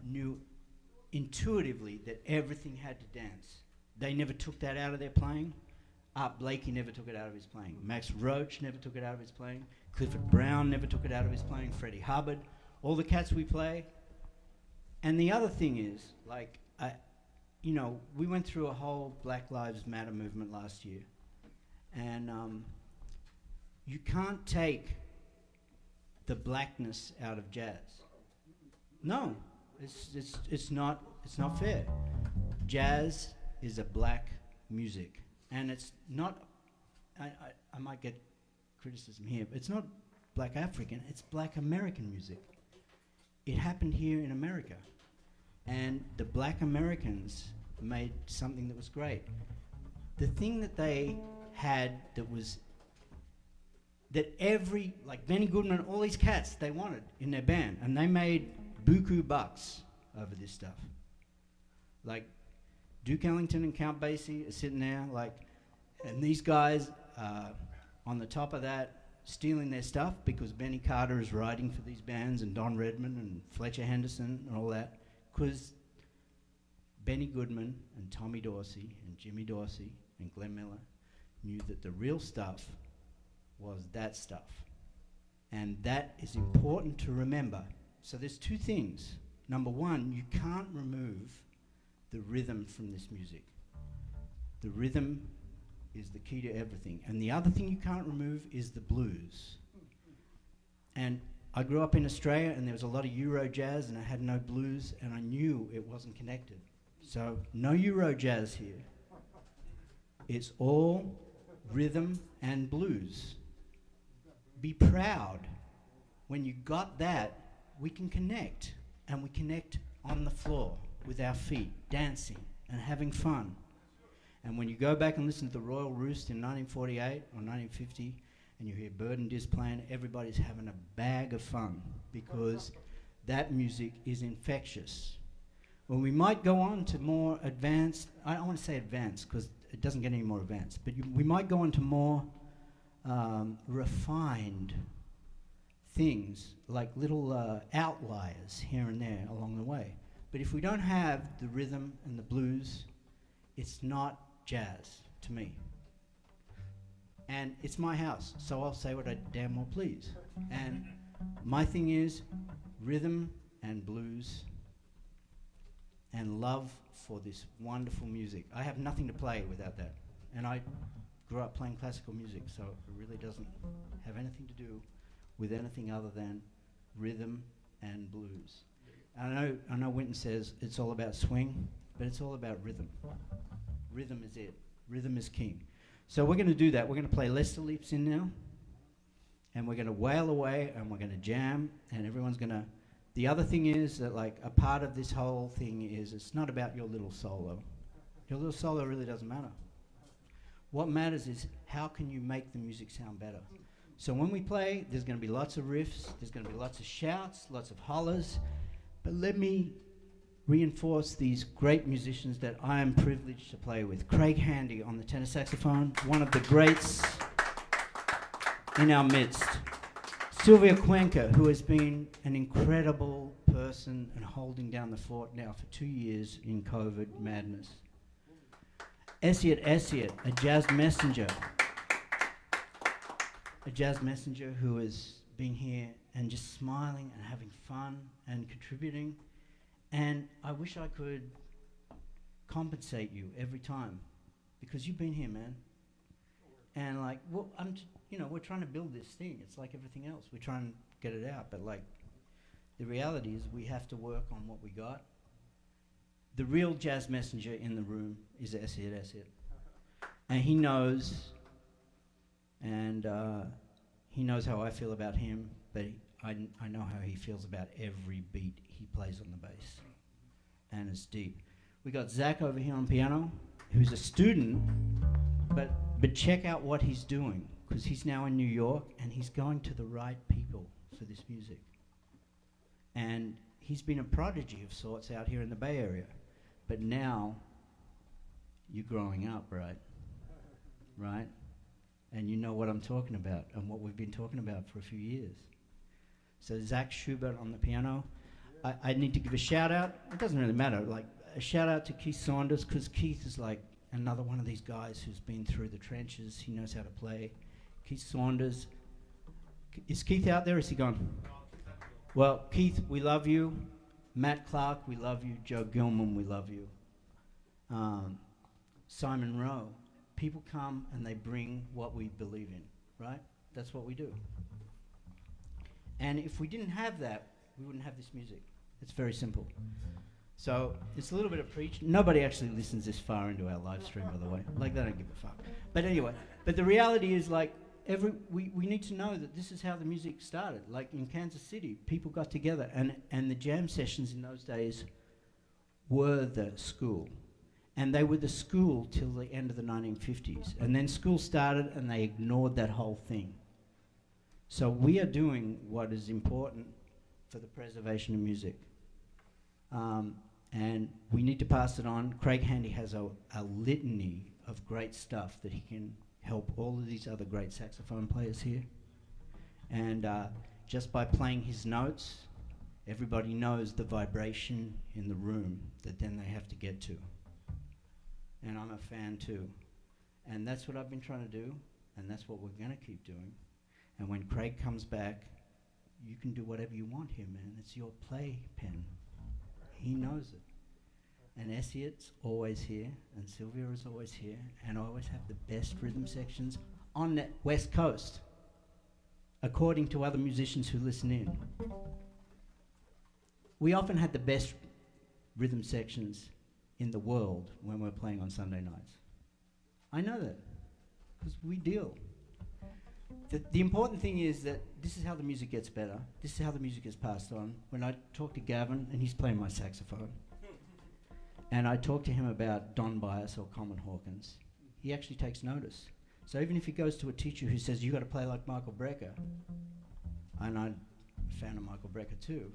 knew intuitively that everything had to dance. They never took that out of their playing. Art Blakey never took it out of his playing. Max Roach never took it out of his playing. Clifford Brown never took it out of his playing. Freddie Hubbard, all the cats we play. And the other thing is, like, we went through a whole Black Lives Matter movement last year. And you can't take the blackness out of jazz. No, it's not fair. Jazz is a black music, and it's not. I might get criticism here, but it's not black African. It's black American music. It happened here in America, and the black Americans made something that was great. The thing that they had that every, like Benny Goodman, all these cats, they wanted in their band, and they made buku bucks over this stuff. Like Duke Ellington and Count Basie are sitting there, like, and these guys on the top of that stealing their stuff because Benny Carter is writing for these bands, and Don Redman and Fletcher Henderson and all that, because Benny Goodman and Tommy Dorsey and Jimmy Dorsey and Glenn Miller knew that the real stuff was that stuff. And that is important to remember. So there's two things. Number one, you can't remove the rhythm from this music. The rhythm is the key to everything. And the other thing you can't remove is the blues. And I grew up in Australia, and there was a lot of Euro jazz, and I had no blues, and I knew it wasn't connected. So no Euro jazz here. It's all rhythm and blues. Be proud. When you got that, we can connect, and we connect on the floor with our feet, dancing and having fun. And when you go back and listen to the Royal Roost in 1948 or 1950, and you hear Bird and Diz playing, everybody's having a bag of fun, because that music is infectious. Well, we might go on to more advanced, I don't want to say advanced because it doesn't get any more advanced, but we might go on to more refined things, like little outliers here and there along the way. But if we don't have the rhythm and the blues, it's not jazz to me. And it's my house, so I'll say what I damn well please. And my thing is rhythm and blues and love for this wonderful music. I have nothing to play without that. And I grew up playing classical music, so it really doesn't have anything to do with anything other than rhythm and blues. I know Wynton says it's all about swing, but it's all about rhythm. Rhythm is it. Rhythm is king. So we're going to do that. We're going to play Lester Leaps In now, and we're going to wail away, and we're going to jam, and everyone's going to... The other thing is that, like, a part of this whole thing is it's not about your little solo. Your little solo really doesn't matter. What matters is how can you make the music sound better. So when we play, there's going to be lots of riffs, there's going to be lots of shouts, lots of hollers, but let me reinforce these great musicians that I am privileged to play with. Craig Handy on the tenor saxophone, one of the greats in our midst. Sylvia Cuenca, who has been an incredible person and holding down the fort now for 2 years in COVID madness. Esiet Esiet, a jazz messenger who has been here and just smiling and having fun and contributing. And I wish I could compensate you every time, because you've been here, man. And like, well, we're trying to build this thing. It's like everything else. We're trying to get it out, but like, the reality is we have to work on what we got. The real jazz messenger in the room is Essyt. And he knows, and he knows how I feel about him, but I know how he feels about every beat he plays on the bass. And it's deep. We got Zach over here on piano, who's a student, but check out what he's doing, because he's now in New York, and he's going to the right people for this music. And he's been a prodigy of sorts out here in the Bay Area. But now, you're growing up, right? Right? And you know what I'm talking about, and what we've been talking about for a few years. So Zach Schubert on the piano. I need to give a shout out. It doesn't really matter. Like, a shout out to Keith Saunders, because Keith is like another one of these guys who's been through the trenches. He knows how to play. Keith Saunders. Is Keith out there? Or is he gone? Well, Keith, we love you. Matt Clark, we love you. Joe Gilman, we love you. Simon Rowe. People come and they bring what we believe in, right? That's what we do. And if we didn't have that, we wouldn't have this music. It's very simple. So it's a little bit of preach. Nobody actually listens this far into our live stream, by the way. Like, they don't give a fuck. But anyway, but the reality is, like, we need to know that this is how the music started. Like in Kansas City, people got together, and the jam sessions in those days were the school. And they were the school till the end of the 1950s. And then school started, and they ignored that whole thing. So we are doing what is important for the preservation of music. And we need to pass it on. Craig Handy has a litany of great stuff that he can help all of these other great saxophone players here. And just by playing his notes, everybody knows the vibration in the room that then they have to get to. And I'm a fan too. And that's what I've been trying to do, and that's what we're going to keep doing. And when Craig comes back, you can do whatever you want here, man. It's your play pen. He knows it. And Essyt's always here, and Sylvia is always here, and I always have the best rhythm sections on the West Coast, according to other musicians who listen in. We often had the best rhythm sections in the world when we're playing on Sunday nights. I know that, because we deal. The important thing is that this is how the music gets better. This is how the music is passed on. When I talk to Gavin, and he's playing my saxophone, and I talk to him about Don Byas or Coleman Hawkins, he actually takes notice. So even if he goes to a teacher who says, you got to play like Michael Brecker, and I'm a fan of Michael Brecker too,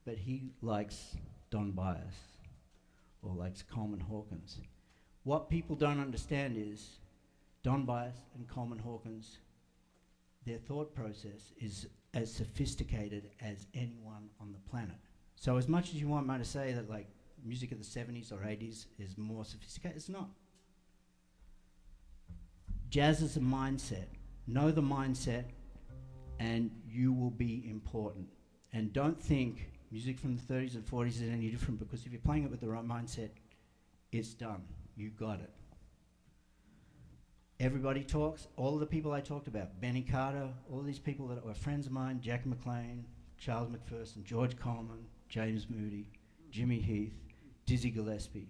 but he likes Don Byas or likes Coleman Hawkins. What people don't understand is Don Byas and Coleman Hawkins, their thought process is as sophisticated as anyone on the planet. So as much as you want me to say that like music of the 70s or 80s is more sophisticated, it's not. Jazz is a mindset. Know the mindset and you will be important. And don't think music from the 30s and 40s is any different, because if you're playing it with the right mindset, it's done. You got it. Everybody talks, all of the people I talked about, Benny Carter, all these people that were friends of mine, Jack McLean, Charles McPherson, George Coleman, James Moody, Jimmy Heath, Dizzy Gillespie.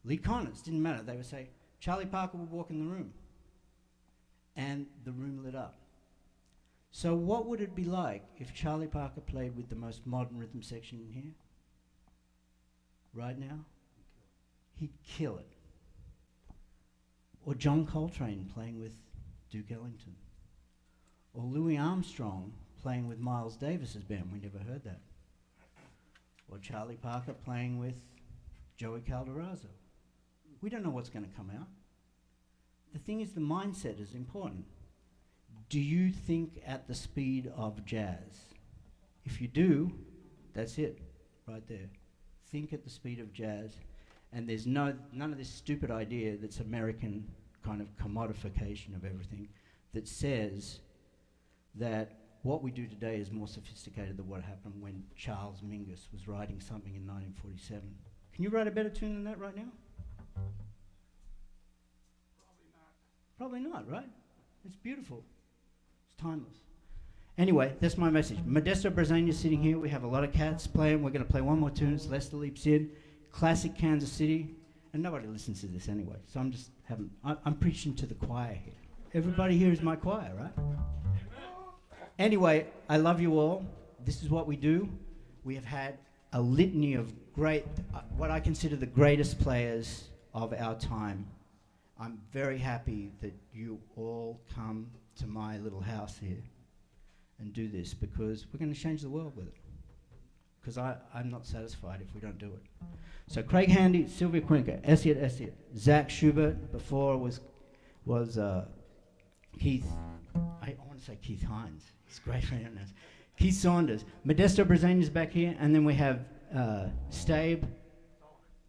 Lee Connors, didn't matter. They would say, Charlie Parker would walk in the room, and the room lit up. So what would it be like if Charlie Parker played with the most modern rhythm section in here? Right now? He'd kill it. Or John Coltrane playing with Duke Ellington. Or Louis Armstrong playing with Miles Davis's band. We never heard that. Or Charlie Parker playing with Joey Calderazzo. We don't know what's going to come out. The thing is, the mindset is important. Do you think at the speed of jazz? If you do, that's it, right there. Think at the speed of jazz, and there's none of this stupid idea that's American kind of commodification of everything that says that what we do today is more sophisticated than what happened when Charles Mingus was writing something in 1947. Can you write a better tune than that right now? Probably not, right? It's beautiful. It's timeless. Anyway, that's my message. Modesto Brezania sitting here. We have a lot of cats playing. We're going to play one more tune. It's Lester Leaps In. Classic Kansas City. And nobody listens to this anyway. So I'm just I'm preaching to the choir here. Everybody here is my choir, right? Anyway, I love you all. This is what we do. We have had a litany of great, what I consider the greatest players of our time. I'm very happy that you all come to my little house here and do this, because we're going to change the world with it. Because I'm not satisfied if we don't do it. So Craig Handy, Sylvia Quinker, Essiet, Zach Schubert, before was Keith, I want to say Keith Hines. He's a great friend of ours. Keith Saunders. Modesto Brezania's back here, and then we have Stabe,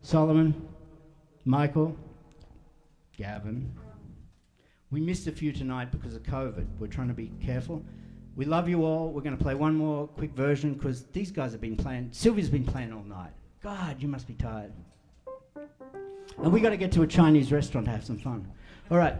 Solomon, Michael, Gavin. We missed a few tonight because of COVID. We're trying to be careful. We love you all. We're going to play one more quick version because these guys have been playing. Sylvia's been playing all night. God, you must be tired. And we got to get to a Chinese restaurant to have some fun. All right.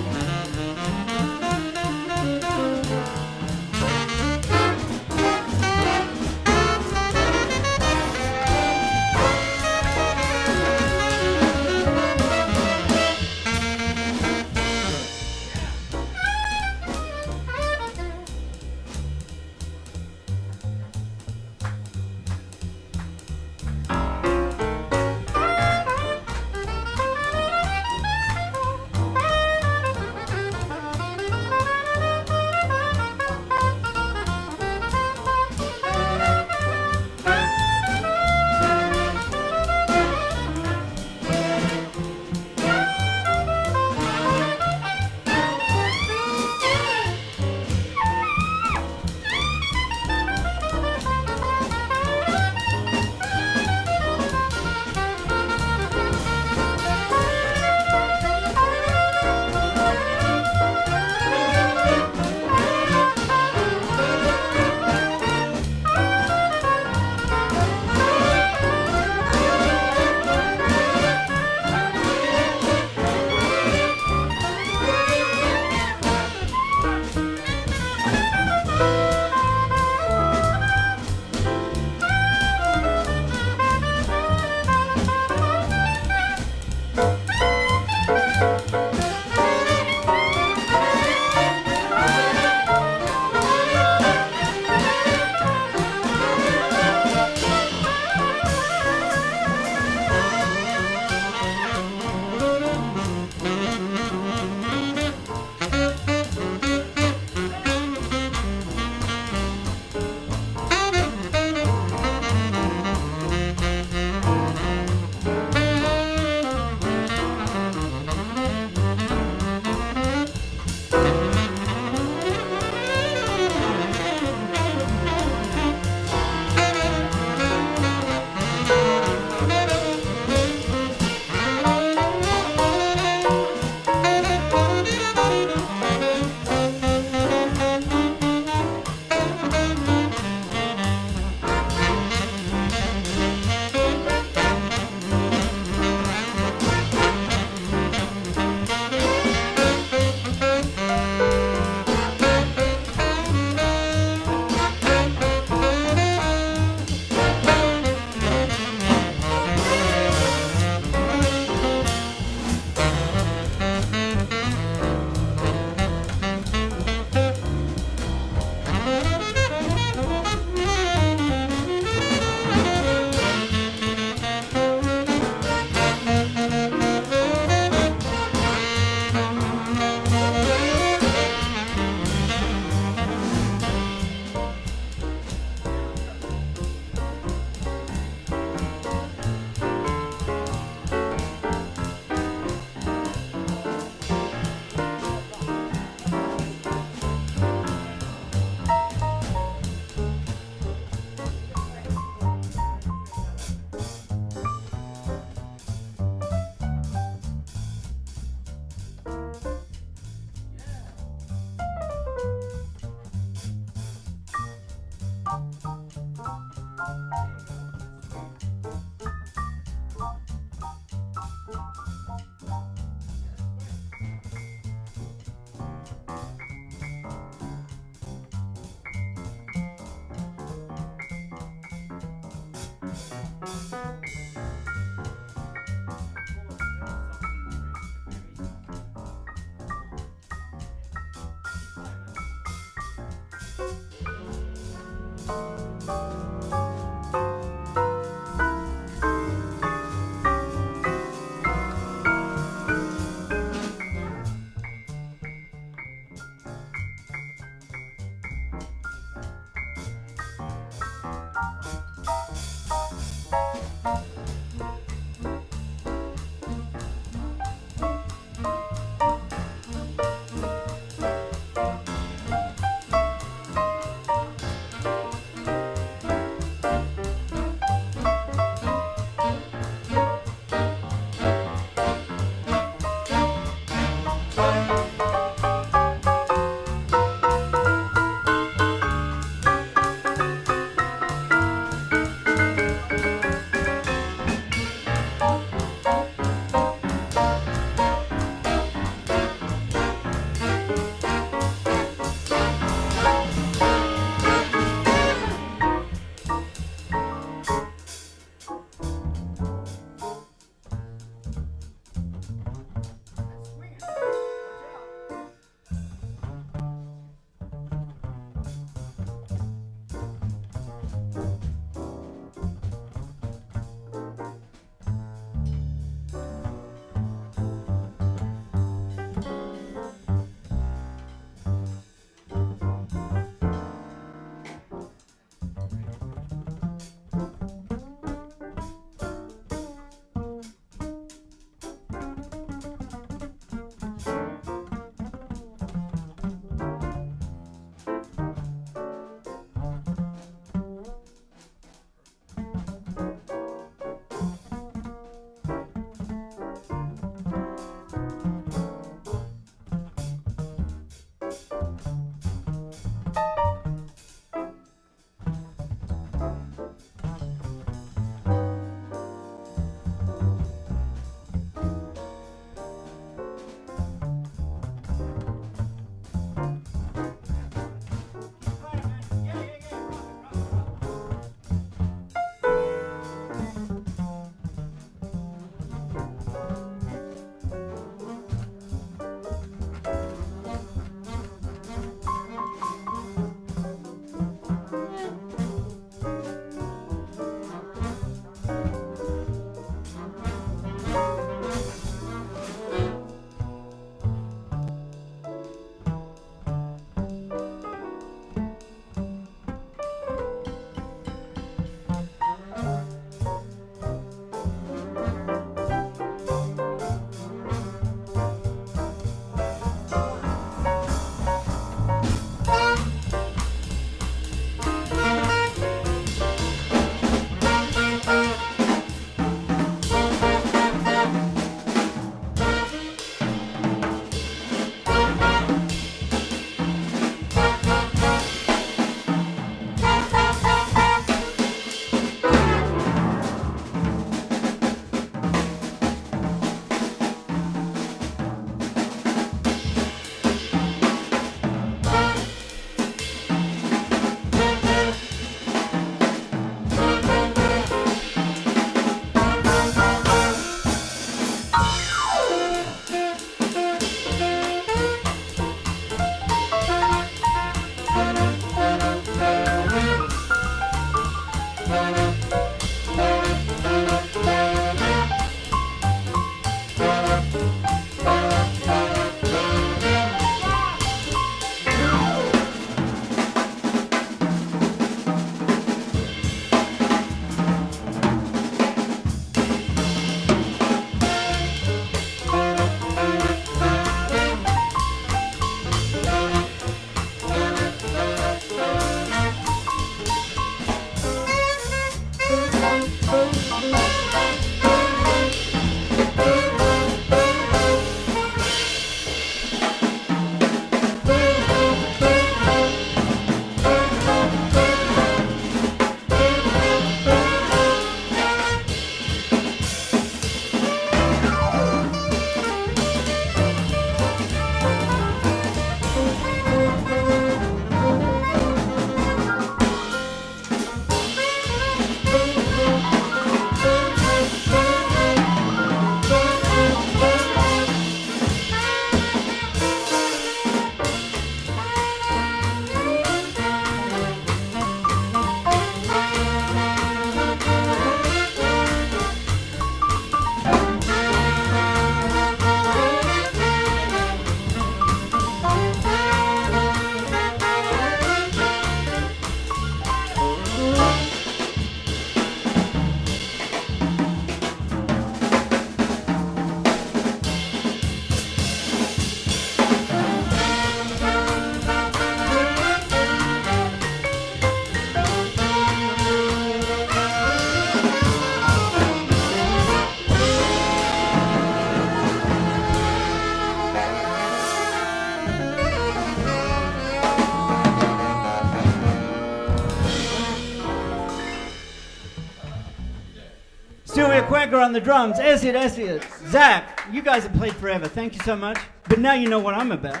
on the drums. That's it. Zach, you guys have played forever. Thank you so much. But now you know what I'm about.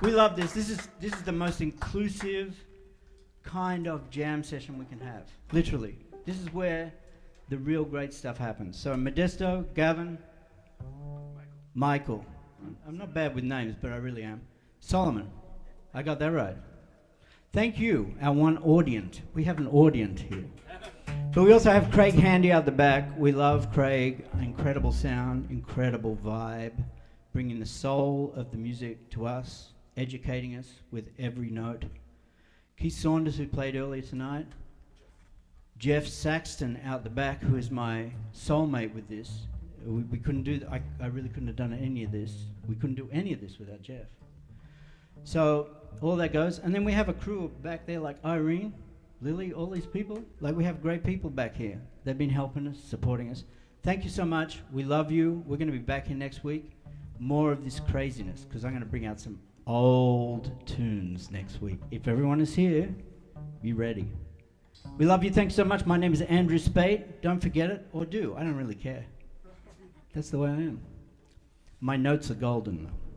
We love this. This is the most inclusive kind of jam session we can have. Literally. This is where the real great stuff happens. So Modesto, Gavin, Michael. I'm not bad with names, but I really am. Solomon. I got that right. Thank you, our one audience. We have an audience here. But we also have Craig Handy out the back. We love Craig. Incredible sound, incredible vibe, bringing the soul of the music to us, educating us with every note. Keith Saunders, who played earlier tonight. Jeff Saxton out the back, who is my soulmate with this. We couldn't do I really couldn't have done any of this. We couldn't do any of this without Jeff. So all that goes. And then we have a crew back there like Irene, Lily, all these people. Like, we have great people back here. They've been helping us, supporting us. Thank you so much. We love you. We're going to be back here next week. More of this craziness, because I'm going to bring out some old tunes next week. If everyone is here, be ready. We love you. Thanks so much. My name is Andrew Spate. Don't forget it, or do. I don't really care. That's the way I am. My notes are golden, though.